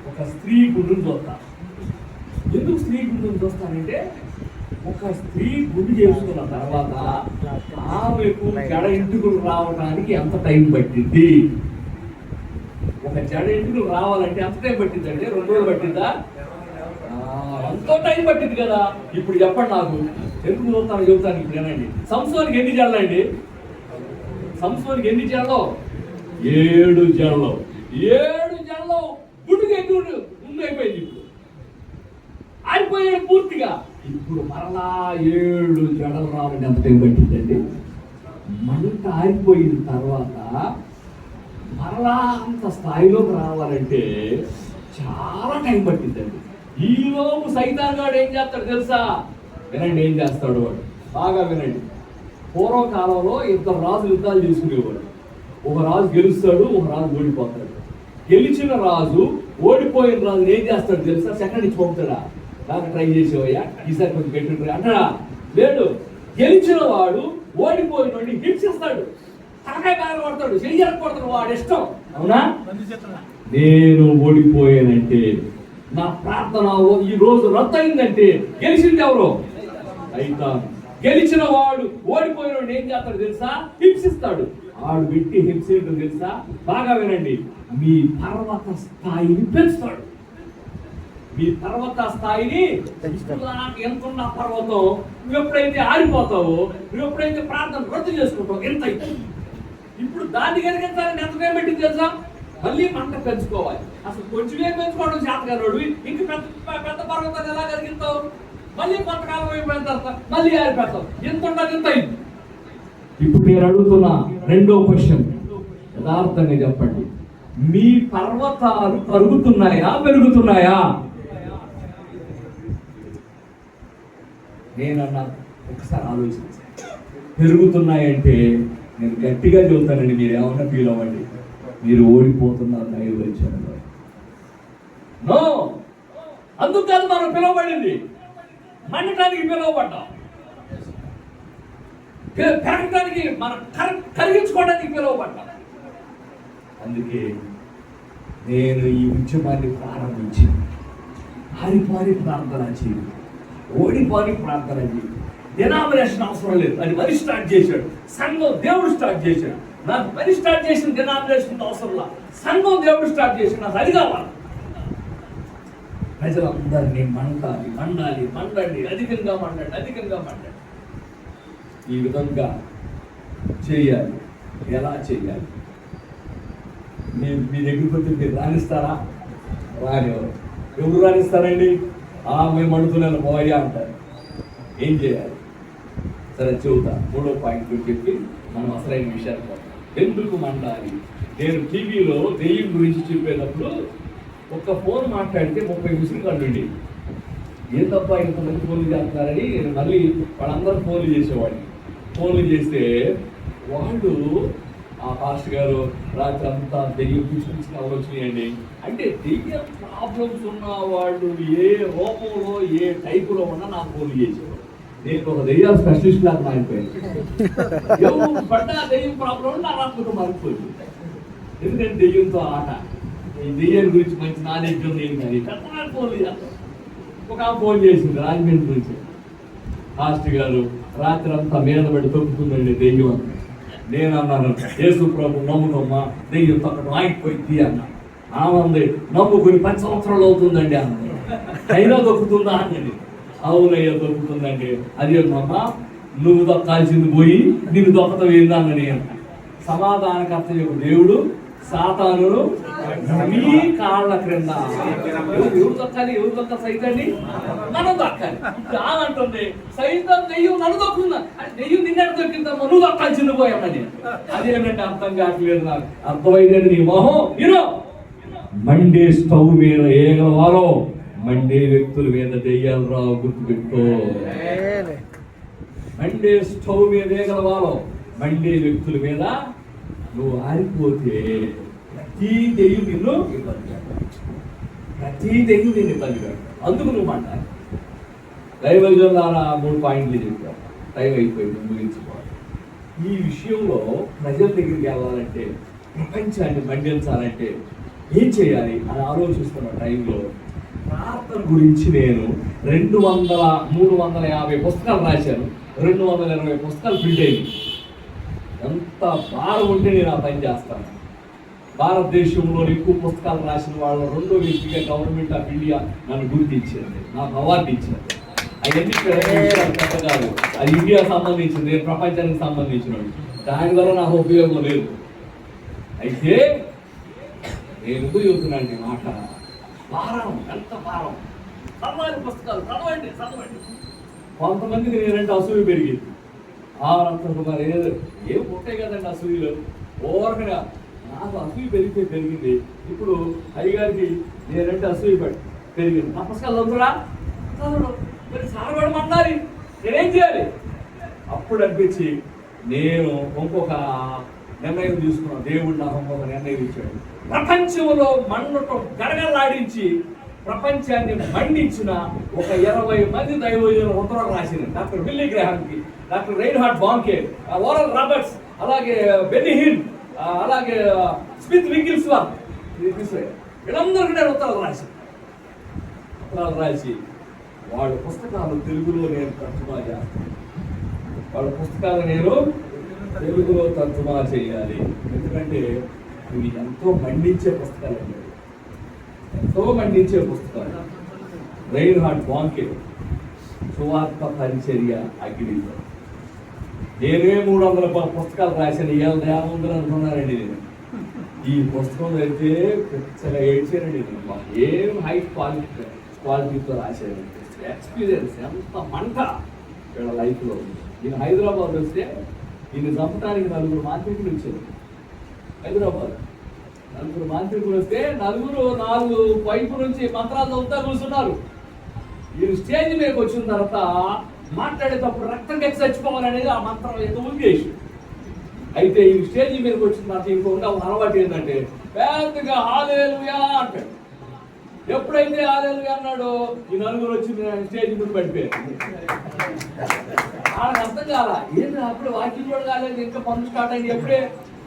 ఒక స్త్రీ గుండును చూస్తాను. ఎందుకు స్త్రీ గుండును చూస్తానంటే, ఒక స్త్రీ గుండు చేసుకున్న తర్వాత ఆమెకు జడ ఎంటుకలు రావడానికి ఎంత టైం పట్టింది? ఒక జడ ఎంటుకలు రావాలంటే ఎంత టైం పట్టింది అంటే 2 రోజులు పట్టిందా? ఎంతో టైం పట్టింది కదా. ఇప్పుడు చెప్పండి నాకు, ఎందుకు చెబుతాను ఇప్పుడు ఏనండి. సంవత్సరానికి ఎన్ని జడలండి? సంవత్సరానికి ఎన్ని జడలు? 7 జడలు. 7 జడలు గుడ్డుగా ఎక్కువ ముందు అయిపోయింది. ఇప్పుడు ఆరిపోయాడు పూర్తిగా. ఇప్పుడు మరలా 7 జడలు రావాలంటే ఎంత టైం పట్టిందండి? మంట ఆరిపోయిన తర్వాత మరలా అంత స్థాయిలోకి రావాలంటే చాలా టైం పట్టిందండి. ఈలోపు సైతాన్ గాడు ఏం చేస్తాడు తెలుసా? వినండి ఏం చేస్తాడు వాడు, బాగా వినండి. పూర్వకాలంలో 2 రాజులు యుద్ధాలు చేసుకునేవాడు. ఒక రాజు గెలుస్తాడు, ఒక రాజు ఓడిపోతాడు. గెలిచిన రాజు ఓడిపోయిన రాజు ఏం చేస్తాడు తెలుసా? సెకండ్ ఇచ్చి పంపుతాడా? బాగా ట్రై చేసేవయ్యా, ఈసారి కొంచెం గట్టి అంటాడా? లేడు. గెలిచిన వాడు ఓడిపోయిన వాడిని హింసిస్తాడు, తలకాయ బాగా పడతాడు, చెయ్యాలి పడతాడు, వాడు ఇష్టం. అవునా? నేను ఓడిపోయానంటే, నా ప్రార్థన ఈ రోజు రద్దు అయిందంటే గెలిచింది ఎవరు? అయితే గెలిచిన వాడు ఓడిపోయిన వాడు ఏం చేస్తాడు తెలుసా? హింసిస్తాడు. ఆడు పెట్టి హింస ఏంటో తెలుసా? బాగా వినండి. మీ పర్వత స్థాయిని పెంచుతాడు. మీ పర్వత స్థాయిని ఎంత ఉన్న పర్వతం నువ్వు ఎప్పుడైతే ఆరిపోతావో, నువ్వు ఎప్పుడైతే ప్రార్థన రద్దు చేసుకుంటావు ఎంత అవుతుంది. ఇప్పుడు దాన్ని కలిగించాలని ఎంత టైం పెట్టింది తెలుసా? మళ్ళీ మంట పెంచుకోవాలి. అసలు కొంచెమే పెంచుకోవడం చేతగాడు ఇంక పెద్ద పర్వతాన్ని ఎలా కలిగిస్తావు? మళ్ళీ కొంతకాలం అయిపోయిన తర్వాత మళ్ళీ ఆరిపోతావు. ఎంత ఉండదు, ఎంత అయింది. ఇప్పుడు నేను అడుగుతున్నా 2వ క్వశ్చన్, యథార్థంగా చెప్పండి. మీ పర్వతాలు కరుగుతున్నాయా, పెరుగుతున్నాయా? నేనన్నా ఒకసారి ఆలోచించాను. పెరుగుతున్నాయంటే నేను గట్టిగా చెబుతానండి, మీరు ఏమన్నా ఫీల్ అవ్వండి, మీరు ఓడిపోతున్నారు దైవజనులు. నో, అందుకు కాదు మనం పిలువబడింది. మండటానికి పిలువబడ్డాం, పెరగటానికి, మనం కరిగించుకోవడానికి పిలువబడ్డాం. అందుకే నేను ఈ ఉద్యమాన్ని ప్రారంభించి ఆరిపారి ప్రార్థన చేయి, ఓడిపారి ప్రార్థన చేయి. డినామినేషన్ అవసరం లేదు, అది పని స్టార్ట్ చేశాడు సంఘం, దేవుడు స్టార్ట్ చేశాడు. నాకు పని స్టార్ట్ చేసిన డినామినేషన్ అవసరంలా, సంఘం దేవుడు స్టార్ట్ చేశాడు. నాకు అది కావాలి. ప్రజలందరినీ మండాలి, అధికంగా మండండి. ఈ విధంగా చేయాలి. ఎలా చేయాలి? మీ దగ్గరికి వచ్చి మీరు రాణిస్తారా? రానివ్వరు. ఎవరు రాణిస్తారండి? మేము అడుగుతున్నాను పోయా అంటారు. ఏం చేయాలి? సరే చెబుతా. 3వ పాయింట్ చెప్పి మనం అసలైన విషయాలు పోతాం. ఎందుకు మండాలి? నేను టీవీలో దెయ్యం గురించి చెప్పేటప్పుడు ఒక్క ఫోన్ మాట్లాడితే 30 మిస్డ్ కాల్ ఉండి, ఏ తప్ప ఇంతమంది ఫోన్లు చేస్తున్నారని నేను మళ్ళీ వాళ్ళందరూ ఫోన్లు చేసేవాడిని. ఫోన్లు చేస్తే వాళ్ళు, ఆ పాస్టర్ గారు రాత్రి అంతా దెయ్యం పిచ్చి వచ్చినాయండి అంటే, దెయ్యం ప్రాబ్లమ్స్ ఉన్న వాళ్ళు ఏ రూపంలో ఏ టైపులో ఉన్నా నాకు ఫోన్లు చేసేవాడు. నేను ఒక దెయ్యాల స్పెషలిస్ట్ లాగా మారిపోయాను. ఎవరు పడ్డా దెయ్యం ప్రాబ్లం నా రాత్రికి మారిపోయింది. ఎందుకంటే దెయ్యంతో ఆట, ఈ దెయ్యం గురించి మంచి నాలెడ్జ్ ఉంది కానీ పెద్ద ఫోన్లు చేస్తాం. ఒక ఫోన్ చేసింది రాజమండ్రి నుంచి, పాస్టర్ గారు రాత్రి అంతా మీద పడి తొక్కుతుందండి దెయ్యం అని. నేను అన్నాను, యేసు ప్రభు నమ్ముకమ్మా, దెయ్యం తొక్కడం ఆగిపోయింది అన్నా. ఆమంది, నమ్ముకుని 10 సంవత్సరాలు అవుతుందండి అన్నది. అయినా దొక్కుతుందా అన్నది. అవునయ్యా దొక్కుతుందండి. అదే అమ్మా, నువ్వు దొక్కాల్సింది పోయి నిన్ను దొక్కతం ఏందన్నది. సమాధానకర్త యొక్క దేవుడు సాతానును మీ కాళ్ళ క్రింద. ఎవరు దొక్కాలి? ఎవరు దొక్క? సైతాన్ని మనం దొక్కాలి. అంటుంది సైతం దెయ్యం నన్ను దొక్కుందా, దెయ్యం నిన్నట్టు దొక్కిందమ్మా, నువ్వు దొక్కాల్సింది పోయామని. అదేంటంటే అర్థం కావట్లేదు నాకు. అర్థమైంది నీ మొహం. ఇరో మండే స్టవ్ మీద ఏగలవాలో మండే వ్యక్తుల మీద దెయ్యాలు రావు, గుర్తుపెట్టుకో. మండే స్టవ్ మీద ఏగలవాలో మండే వ్యక్తుల మీద నువ్వు ఆరిపోతే ప్రతి దెయ్యం నిన్ను ఇబ్బంది పెడతాడు. అందుకు నువ్వు మాట్లాడు. దైవజనుల 3 పాయింట్లు చెప్పావు. టైం అయిపోయింది, ముగించుకోవాలి. ఈ విషయంలో ప్రజల దగ్గరికి వెళ్ళాలంటే, ప్రపంచాన్ని మండించాలంటే ఏం చేయాలి అని ఆలోచిస్తున్న టైంలో ప్రార్థన గురించి నేను 350 పుస్తకాలు రాశాను. 220 పుస్తకాలు ప్రింట్ అయింది. ఎంత భారం ఉంటే నేను ఆ పని చేస్తాను. భారతదేశంలో ఎక్కువ పుస్తకాలు రాసిన వాళ్ళు 2వ వ్యక్తిగా గవర్నమెంట్ ఆఫ్ ఇండియా నన్ను గుర్తించింది, నాకు అవార్డు ఇచ్చింది. అవన్నీ పెద్ద కాదు, అది ఇండియా సంబంధించింది, ప్రపంచానికి సంబంధించినవి. దానివల్ల నాకు ఉపయోగం లేదు. అయితే నేను ఎందుకు చెబుతున్నాను ఈ మాట? భారం, ఎంత భారం! చదవాలి పుస్తకాలు, చదవండి. కొంతమందికి నేనంటే అసూయ పెరిగింది. మరి ఏం ఉంటాయి కదండి అసూయలు. ఓరకగా నాకు అసూయ పెరిగింది. ఇప్పుడు అయ్యగారికి నేనంటే అసూయ పెరిగింది. నా పుస్తకాలు చదువురా, చదవడం మరి సారపడమన్నారు, నేనేం చేయాలి? అప్పుడు అనిపించి నేను ఇంకొక నిర్ణయం తీసుకున్నాను. దేవుడు నాకు ఇంకొక నిర్ణయం ఇచ్చాడు. ప్రపంచంలో మన్నటం గడగలాడించి ప్రపంచాన్ని మండించిన ఒక 20 మంది దైవజనులు ఉత్తరాలు రాసింది. డాక్టర్ బిల్లీ గ్రాహాంకి, డాక్టర్ రైన్హార్డ్ బాంకే, ఓరల్ రాబర్ట్స్, అలాగే బెన్నీ హిల్, అలాగే స్మిత్ విగిల్స్వర్త్, వీళ్ళందరికీ నేను ఉత్తరాలు రాసి వాళ్ళ పుస్తకాలు తెలుగులో నేను తర్జుమా చేస్తాను. వాళ్ళ పుస్తకాలు నేను తెలుగులో తర్జుమా చేయాలి. ఎందుకంటే ఇవి ఎంతో మండించే పుస్తకాలు, రైన్హార్డ్ బాంకే, సువార్త పరిచర్య అగ్నిలో. నేనే 300 పుస్తకాలు రాశాను. ఇవాళ 50 అనుకున్నారండి. నేను ఈ పుస్తకం అయితే పెద్దగా ఏడ్చానండి. ఏం హై క్వాలిటీతో రాశాను. ఎక్స్పీరియన్స్ ఎంత మంట వీళ్ళ లైఫ్లో. నేను హైదరాబాద్ వస్తే దీన్ని చంపడానికి 4 మాంత్రికులు వచ్చారు. హైదరాబాద్ 4 మాంత్రికులు వస్తే 4 వైపు నుంచి మంత్రాలు చదువుతా కూర్చున్నారు. వీళ్ళు స్టేజ్ మీదకి వచ్చిన తర్వాత మాట్లాడేటప్పుడు రక్తం ఎక్కి చచ్చిపోవాలనేది ఆ మంత్రం యొక్క ఉద్దేశం. అయితే ఈ స్టేజ్ మీదకి వచ్చిన తర్వాత ఇంకొక అలవాటు ఏంటంటే పెద్దగా హల్లెలూయా అంటాడు. ఎప్పుడైతే హల్లెలూయా అన్నాడో ఈ 4 వచ్చి స్టేజ్ ముందు పడిపోయారు. వాళ్ళకి అర్థం కాల, ఏంటి అప్పుడు వాకింగ్ కూడా కాలేదు, ఇంకా పనులు స్టార్ట్ అయింది ఎప్పుడే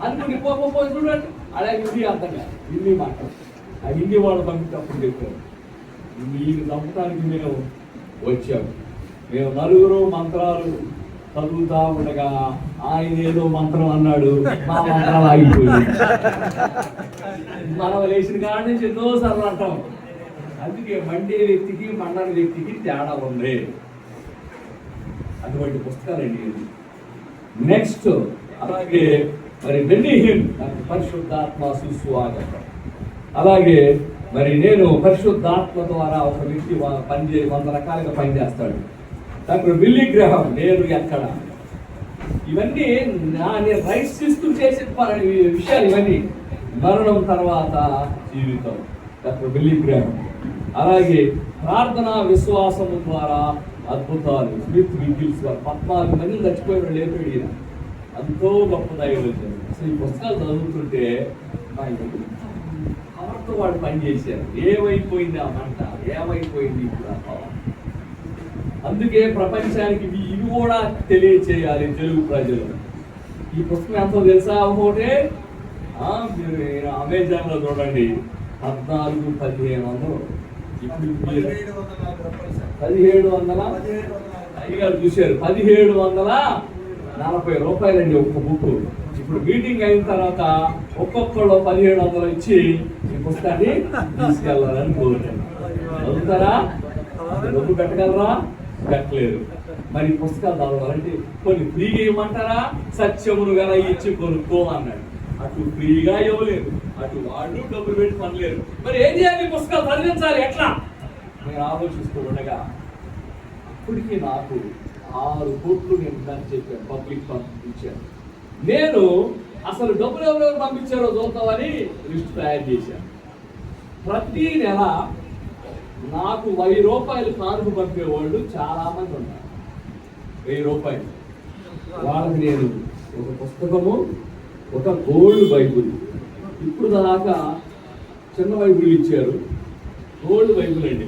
అనుకుని పోయి చూడండి. అలాగే హిందీ అర్థం కాదు, హిందీ మాట్లాడు. ఆ హిందీ వాళ్ళు పంపించినప్పుడు చెప్పారు, మీరు చంపడానికి మేము వచ్చాము. మేము 4 మంత్రాలు చదువుతా ఉండగా ఆయన ఏదో మంత్రం అన్నాడు, మా మంత్రాలు ఆగిపోయింది. మనం లేచిన కాడ నుంచి ఎన్నోసార్లు అంటాం. అందుకే మండే వ్యక్తికి మండని వ్యక్తికి తేడా ఉంది. అటువంటి పుస్తకాలండి. నెక్స్ట్ అలాగే మరి బెన్నీ హిల్, పరిశుద్ధాత్మ సుస్వాగతం. అలాగే మరి నేను పరిశుద్ధాత్మ ద్వారా ఒక వ్యక్తి 100 రకాలుగా పనిచేస్తాడు. డాక్టర్ బిల్లీ గ్రాహం, నేను ఎక్కడ, ఇవన్నీ నేను రైట్స్ తీసుకుని చేసే విషయాలు. ఇవన్నీ మరణం తర్వాత జీవితం, డాక్టర్ బిల్లీ గ్రాహం. అలాగే ప్రార్థన విశ్వాసము ద్వారా అద్భుతాలు, స్మిత్ విగిల్స్వర్త్, 14 మంది చచ్చిపోయిన లేపేడు. ఎంతో గొప్ప దైవజనుడు. అసలు ఈ పుస్తకాలు చదువుతుంటే ఎవరితో వాళ్ళు పనిచేశారు, ఏమైపోయింది ఆ మంట, ఏమైపోయింది ఇప్పుడు ఆ పవర్. అందుకే ప్రపంచానికి ఇవి కూడా తెలియచేయాలి తెలుగు ప్రజలు. ఈ పుస్తకం ఎంతో తెలుసా? ఒకటే మీరు అమెజాన్లో చూడండి, 14,000-1500. ఇప్పుడు 1700 అయ్యగారు చూశారు, 1740 రూపాయలండి ఒక్క బుక్. ఇప్పుడు మీటింగ్ అయిన తర్వాత ఒక్కొక్కళ్ళు 1700 ఇచ్చి ఈ పుస్తకాన్ని తీసుకెళ్ళాలని కోరుతాను. చదువుతారా? డబ్బు పెట్టగలరా? పెట్టలేదు. మరి పుస్తకాలు చదవాలంటే కొన్ని ఫ్రీగా ఇవ్వమంటారా? సత్యమును గల ఇచ్చి కొనుక్కో అన్నాడు. అటు ఫ్రీగా ఇవ్వలేదు, అటు వాళ్ళు డబ్బులు పెట్టి పనిలేదు. మరి ఏం చేయాలి? పుస్తకాలు చదివించాలి. ఎట్లా? నేను ఆలోచిస్తూ ఉండగా అప్పటికి నాకు 6 కోట్లు నేను దాన్ని చెప్పాను, పబ్లిక్ ఫండ్ ఇచ్చాను. నేను అసలు డబ్బులు ఎవరెవరు పంపించారో చూద్దామని లిస్ట్ తయారు చేశాను. ప్రతి నెల నాకు 1000 రూపాయలు కానుక పంపేవాళ్ళు చాలా మంది ఉన్నారు. 1000 రూపాయలు వాళ్ళకి నేను ఒక పుస్తకము, ఒక గోల్డ్ బైబుల్, ఇప్పుడు దాకా చిన్న బైబుల్ ఇచ్చారు, గోల్డ్ బైబుల్ అండి.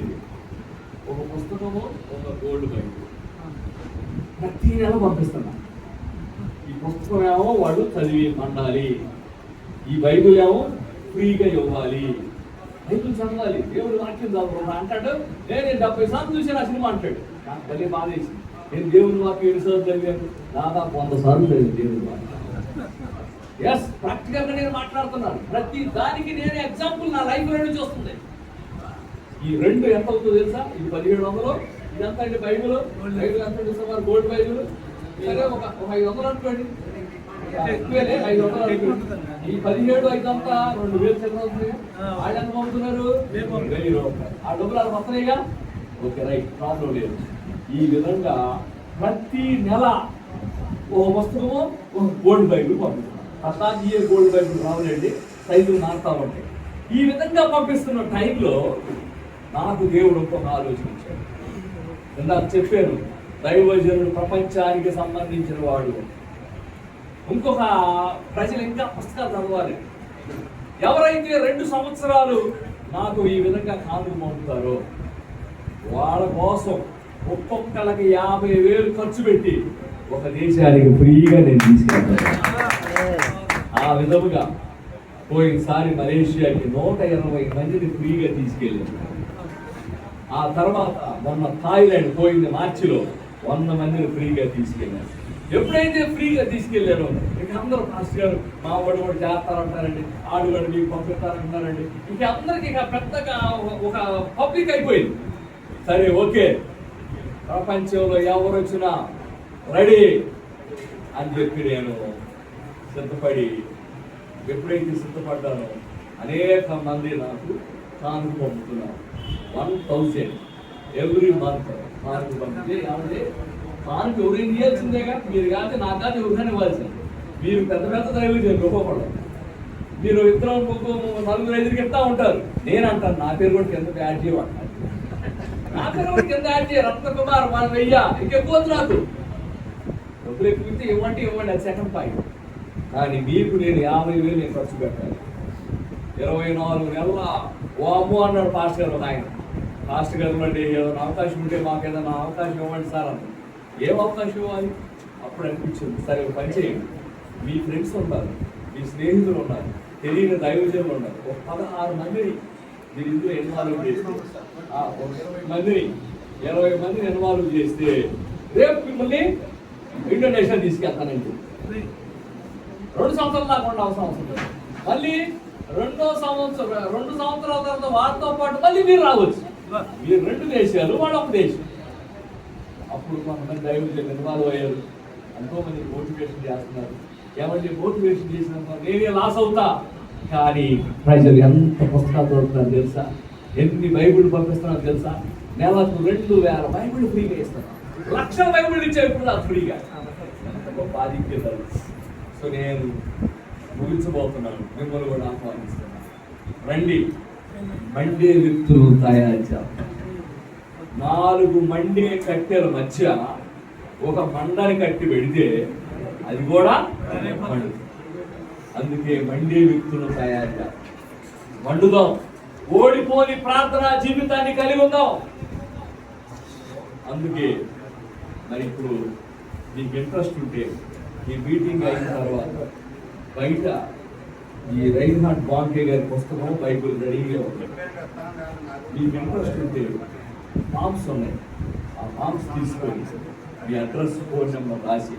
ఒక పుస్తకము, ఒక గోల్డ్ బైబుల్ ప్రతి నెల పంపిస్తున్నా. ఈ పుస్తకం ఏమో వాళ్ళు చదివి పండాలి, ఈ బైబుల్ ఏమో ఫ్రీగా ఇవ్వాలి. బైబిల్ చదవాలి, దేవుడు వాక్యం చదవాలి అంటాడు. నేను 70 సార్లు చూసాను ఆ సినిమా అంటాడు. నాకు తల్లి బాధేసి నేను దేవుని వాక్యం 7 సార్లు చదివాను, దాదాపు 100 సార్లు చదివాను దేవుని వాక్యం. ఎస్, ప్రాక్టికల్ గా నేను మాట్లాడుతున్నాను. ప్రతి దానికి నేను ఎగ్జాంపుల్ నా లైఫ్ లో నుంచి వస్తుంది. ఈ 2 ఎంత అవుతుందో తెలుసా? ఇది 1700, ఇదంతా అంటే బైబిల్ ఎంత చూస్తున్నారు? గోల్డ్ బైబిల్ సరే ఒక 500 అనుకోండి, ఎక్కువేలే 500 అనుకోండి. ఈ 17 5 2000 చదువుతుంది. వాళ్ళు ఎంత పంపుతున్నారు? 1000 రూపాయలు. ఆ డబ్బులు అది వస్తున్నాయిగా. ఓకే, రైట్, ప్రాబ్లం లేదు. ఈ విధంగా ప్రతి నెల ఒక పుస్తకము ఒక గోల్డ్ బైబిల్ పంపిస్తున్నారు. ప్రతి గోల్డ్ బైబిల్ రావాలండి, సైజులు మారుతా ఉంటాయి. ఈ విధంగా పంపిస్తున్న టైంలో నాకు దేవుడు ఇంకొక ఆలోచన ఇచ్చాడు. ఇందాక చెప్పాను, దైవజనుడు ప్రపంచానికి సంబంధించిన వాడు. ఇంకొక ప్రజలు ఇంకా పుస్తకాలు చదవాలి. ఎవరైతే 2 సంవత్సరాలు నాకు ఈ విధంగా కానుక పంపుతారో వాళ్ళ కోసం ఒక్కొక్కళ్ళకి 50,000 ఖర్చు పెట్టి ఒక దేశానికి ఫ్రీగా నేను తీసుకెళ్తాను. ఆ విధముగా పోయినసారి మలేషియాకి 120 మందిని ఫ్రీగా తీసుకెళ్ళాను. ఆ తర్వాత మొన్న థాయిలాండ్ పోయింది మార్చిలో 100 మందిని ఫ్రీగా తీసుకెళ్ళాను. ఎప్పుడైతే ఫ్రీగా తీసుకెళ్ళారో ఇక అందరూ పాస్టర్ గారు మా వాడు కూడా చేస్తారంటారండి, ఆడుగాడు మీకు పంపిస్తారంటున్నారండి. ఇంక అందరికి ఇక పెద్దగా ఒక పబ్లిక్ అయిపోయింది. సరే, ఓకే, ప్రపంచంలో ఎవరు వచ్చినా రెడీ అని చెప్పి నేను సిద్ధపడి, ఎప్పుడైతే సిద్ధపడ్డానో అనేక మంది నాకు కానుక పంపుతున్నారు. 1000 ఎవ్రీ మంత్ కానుక పంపితే ఏమంటే కానుక ఎవరైనా ఇవ్వాల్సిందేగా. మీరు కాదు, నాకు కాదు, ఎవరికైనా ఇవ్వాల్సింది. మీరు పెద్ద పెద్ద దైవజనులు ఒక్కొక్కడు, మీరు ఇద్దరు 4-5 ఇస్తా ఉంటారు. నేను అంటాను నా పేరు కూడా కింద యాడ్ చేయమంటాను. నా పేరు కూడా కింద యాడ్ చేయ, రత్నకుమార్ 1000 ఇంకెక్కువ నాకు డబ్బులు ఎక్కువ ఇవ్వండి, అది సెకండ్ పాయింట్. కానీ మీకు నేను 50,000 నేను ఖర్చు పెట్టాలి. 24 నెలల ఓ అమ్ము అన్నాడు పాస్టర్ గారు. ఆయన పాస్టర్ గారు అండి, ఏదైనా అవకాశం ఉంటే మాకు ఏదైనా అవకాశం ఇవ్వండి సార్ అన్నాడు. ఏం అవకాశం ఇవ్వాలి? అప్పుడు అనిపించింది, సరే ఒక పని చేయండి, మీ ఫ్రెండ్స్ ఉన్నారు, మీ స్నేహితులు ఉన్నారు, తెలియని దైవజనులు ఉన్నారు, ఒక 16 మందిని మీరు ఇందులో ఇన్వాల్వ్ చేస్తే, 20 మందిని ఇన్వాల్వ్ చేస్తే రేపు మిమ్మల్ని ఇండోనేషియా తీసుకెళ్తానండి. 2 సంవత్సరాలు దాకా అవసరం వస్తుంది. మళ్ళీ 2 సంవత్సరాల తర్వాత వారితో పాటు మళ్ళీ మీరు రావచ్చు. మీరు 2 దేశాలు, వాళ్ళు 1 దేశం. అప్పుడు కొంతమంది దైవజనులు ఇన్వాల్వ్ అయ్యారు. ఎంతో మంది మోటివేషన్ చేస్తున్నారు. ఏమంటే మోటివేషన్ చేసినంత నేనే లాస్ అవుతా. కానీ ప్రజలు ఎంత పుస్తకాలు చదువుతున్నారు తెలుసా? ఎన్ని బైబిల్ పంపిస్తున్నారు తెలుసా? నెలకు 2000 బైబిల్ ఫ్రీగా ఇస్తున్నారు. 1,00,000 బైబిల్ ఇచ్చే ఇప్పుడు నాకు ఫ్రీగా. గొప్ప ఆధిక్యతలు. సో నేను ముగించబోతున్నాను, మిమ్మల్ని కూడా ఆహ్వానిస్తున్నాను. రండి, మండే వ్యక్తులు తయారు చేద్దాం. 4 మండే కట్టెల మధ్య ఒక మండని కట్టి పెడితే అది కూడా మండు. అందుకే మండే వ్యక్తులు తయారు చేద్దాం, మండుదాం. ఓడిపోని ప్రార్థనా జీవితాన్ని కలిగి ఉందాం. అందుకే మరి ఇప్పుడు మీకు ఇంట్రెస్ట్ ఉంటే ఈ మీటింగ్ అయిన తర్వాత బయట ఈ రైన్హార్డ్ బాంకే గారి పుస్తకం బైబిల్ రెడీగా ఉంది. మీకు ఇంట్రెస్ట్ ఉంటే ఫామ్స్ ఉన్నాయి, ఆ ఫామ్స్ తీసుకొని మీ అడ్రస్, ఫోన్ నెంబర్ రాసి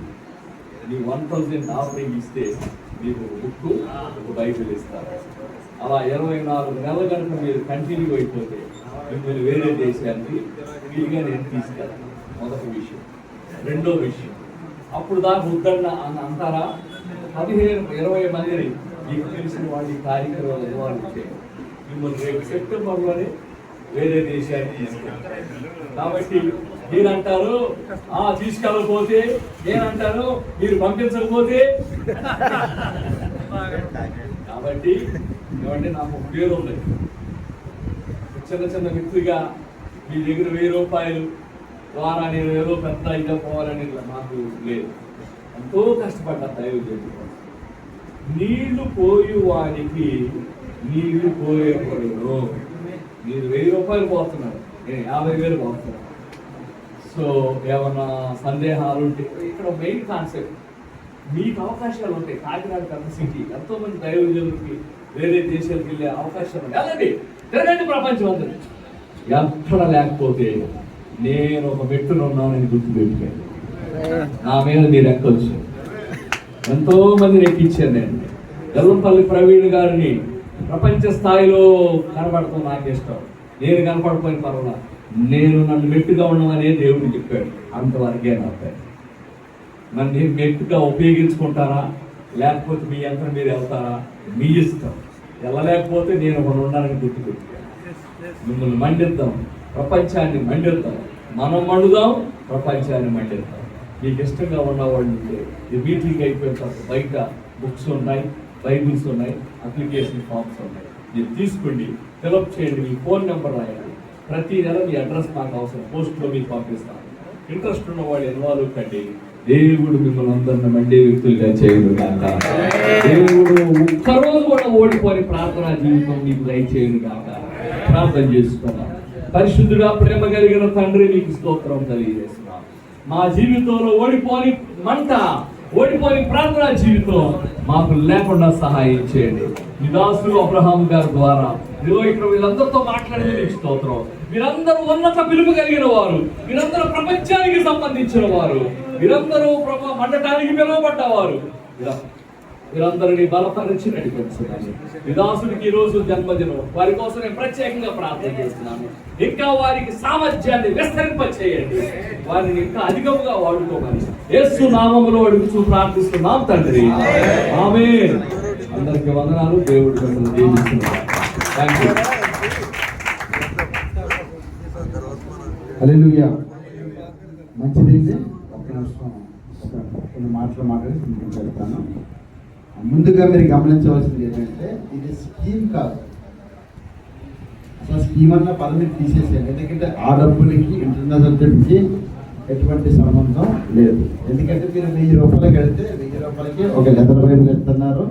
మీ 1000 ఆఫరింగ్ ఇస్తే మీకు బుక్, ఒక బైబిల్ ఇస్తారు. అలా 24 నెలల కనుక మీరు కంటిన్యూ అయిపోతే మిమ్మల్ని వేరే దేశానికి ఫ్రీగా నేను తీసుకెళ్తాను. మొదటి విషయం. రెండో విషయం, అప్పుడు దాకా వద్దన్న అంటారా? 15-20 మందిని మీకు తెలిసిన వాళ్ళు ఈ కార్యక్రమాలు ఇన్వాల్వ్ చేయండి. మిమ్మల్ని రేపు సెప్టెంబర్లోనే వేరే దేశానికి తీసుకెళ్తారు. కాబట్టి మీరంటారు తీసుకెళ్ళకపోతే, నేనంటాను మీరు పంపించకపోతే. కాబట్టి ఏమంటే నాకు పేరు ఉంది. చిన్న వ్యక్తిగా మీ దగ్గర 1000 రూపాయలు ద్వారా నేను ఏదో పెద్ద ఇదో పోవాలని నాకు లేదు. ఎంతో కష్టపడ్డా దైవజనుడు. నీళ్లు పోయి వానికి నీళ్లు పోయేప్పుడు మీరు 1000 రూపాయలు పోతున్నారు, నేను 50,000 పోతున్నాను. సో ఏమన్నా సందేహాలు ఉంటే ఇక్కడ మెయిన్ కాన్సెప్ట్, మీకు అవకాశాలు ఉంటాయి. కాకినాడ పెద్ద సిటీ, ఎంతో మంది దైవజనులకి వేరే దేశాలకు వెళ్ళే అవకాశాలు వెళ్ళండి. తిరగండి ప్రపంచం అందరూ. ఎక్కడ లేకపోతే నేను ఒక వ్యక్తిలో ఉన్నానని గుర్తుపెట్టుకోండి. నా మీద మీరు ఎక్కొచ్చు. ఎంతో మందిని ఎక్కించాను నేను. గల్లంపల్లి ప్రవీణ్ గారిని ప్రపంచ స్థాయిలో కనబడతాం నాకు ఇష్టం. నేను కనపడిపోయిన పర్వాలా, నేను నన్ను మెట్టుగా ఉండమనే దేవుడు చెప్పాడు. అంతవరకే నా పేరు. నన్ను మెట్టుగా ఉపయోగించుకుంటారా లేకపోతే మీ యంత్రం మీరు వెళ్తారా మీ ఇష్టం. వెళ్ళలేకపోతే నేను ఒకడు ఉన్నానని గుర్తుపెట్టుకోండి. మిమ్మల్ని మండిద్దాం, ప్రపంచాన్ని మండిద్దాం. మనం మండుదాం, ప్రపంచాన్ని మండిద్దాం. మీకు ఇష్టంగా ఉన్నవాళ్ళు ఉంటే ఈ మీటింగ్ అయిపోయిన తర్వాత బయట బుక్స్ ఉన్నాయి, బైబిల్స్ ఉన్నాయి, అప్లికేషన్ ఫామ్స్ ఉన్నాయి. మీరు తీసుకోండి, ఫిలప్ చేయండి, మీ ఫోన్ నెంబర్ రాయండి. ప్రతి నెల మీ అడ్రస్ నాకు అవసరం, పోస్ట్లో మీకు పంపిస్తాను. ఇంట్రెస్ట్ ఉన్న వాళ్ళు ఇన్వాల్వ్ కండి. దేవుడు మిమ్మల్ని అందరిని మండే వ్యక్తులుగా చేయడు కాక. దేవుడు ఒక్కరోజు కూడా ఓడిపోని ప్రార్థనా జీవితం మీకు దయచేయడు కాక. ప్రార్థన చేసుకున్నాం. పరిశుద్ధుడా, ప్రేమ కలిగిన తండ్రి, నీకు స్తోత్రం తెలియజేస్తున్నాం. మా జీవితంలో ఓడిపోని మంట, ఓడిపోని ప్రార్థనా జీవితం మాకు లేకుండా సహాయం చేయండి. నిదాసులు అబ్రహాం గారి ద్వారా ఇక్కడ వీళ్ళందరితో మాట్లాడి నీకు స్తోత్రం. మీరందరూ ఉన్నత పిలుపు కలిగిన వారు, మీరందరూ ప్రపంచానికి సంబంధించిన వారు, మీరందరూ మండటానికి పిలువబడ్డవారు. మీరందరినీ బలపరిచి నడిపించండి. విదాసుడికి ఈ రోజు జన్మదినం, వారి కోసం నేను ప్రత్యేకంగా ప్రార్థన చేస్తున్నాను. ఇంకా వారికి సామర్థ్యాన్ని విస్తరింప చేయండి, వారిని ఇంకా అధికంగా వాడుకోమని యేసు నామములో అడుగుతూ ప్రార్థిస్తున్నాం తండ్రి. ఆమేన్. అందరికీ వందనాలు. దేవుడు మిమ్మల్ని దీవిస్తున్నాడు. థాంక్యూ. హల్లెలూయా. మంచిదైతే ఒక్క నిమిషం కొన్ని మాటలు మాట్లాడి చెప్తాను. ముందుగా మీరు గమనించవలసింది ఏంటంటే ఇది స్కీమ్ కాదు. అసలు స్కీమ్ అన్న పదవి తీసేసేయండి. ఎందుకంటే ఆ డబ్బులకి ఇంటర్నేషనల్ ట్రిప్కి ఎటువంటి సంబంధం లేదు. ఎందుకంటే మీరు 1000 రూపాయలకి వెళ్తే 1000 రూపాయలకి ఒక లెదర్ బైబిల్ ఇస్తున్నారు.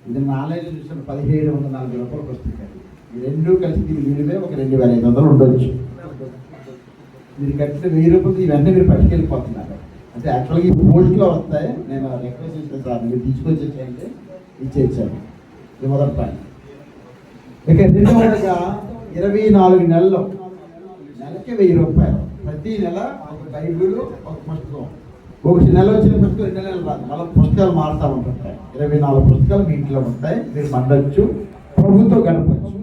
ఇది ఆన్లైన్లో చూసిన 1740 రూపాయలకు వస్తుంది. ఈ రెండు కలిసి దీని విలువే ఒక 2500 ఉండొచ్చు. మీరు కట్టిన 1000 రూపాయలు ఇవన్నీ మీరు పట్టుకెళ్ళిపోతున్నారు. అంటే యాక్చువల్గా ఈ పోస్ట్లో వస్తాయి. నేను రిక్వెస్ట్ చేస్తాను సార్, మీరు తీసుకొచ్చేసేయండి, ఇచ్చేసాను. ఇది మొదటి పాయింట్. ఇక రెండవదిగా 24 నెలలు, నెలకి 1000 రూపాయలు. ప్రతి నెల ఒక బైబిల్, ఒక పుస్తకం. ఒక నెల వచ్చిన పుస్తకం 2 నెలలు రాదు, మళ్ళీ పుస్తకాలు మారుతూ ఉంటుంటాయి. 24 పుస్తకాలు మీ ఇంట్లో ఉంటాయి. మీరు మండొచ్చు, ప్రభుత్వం గడపచ్చు.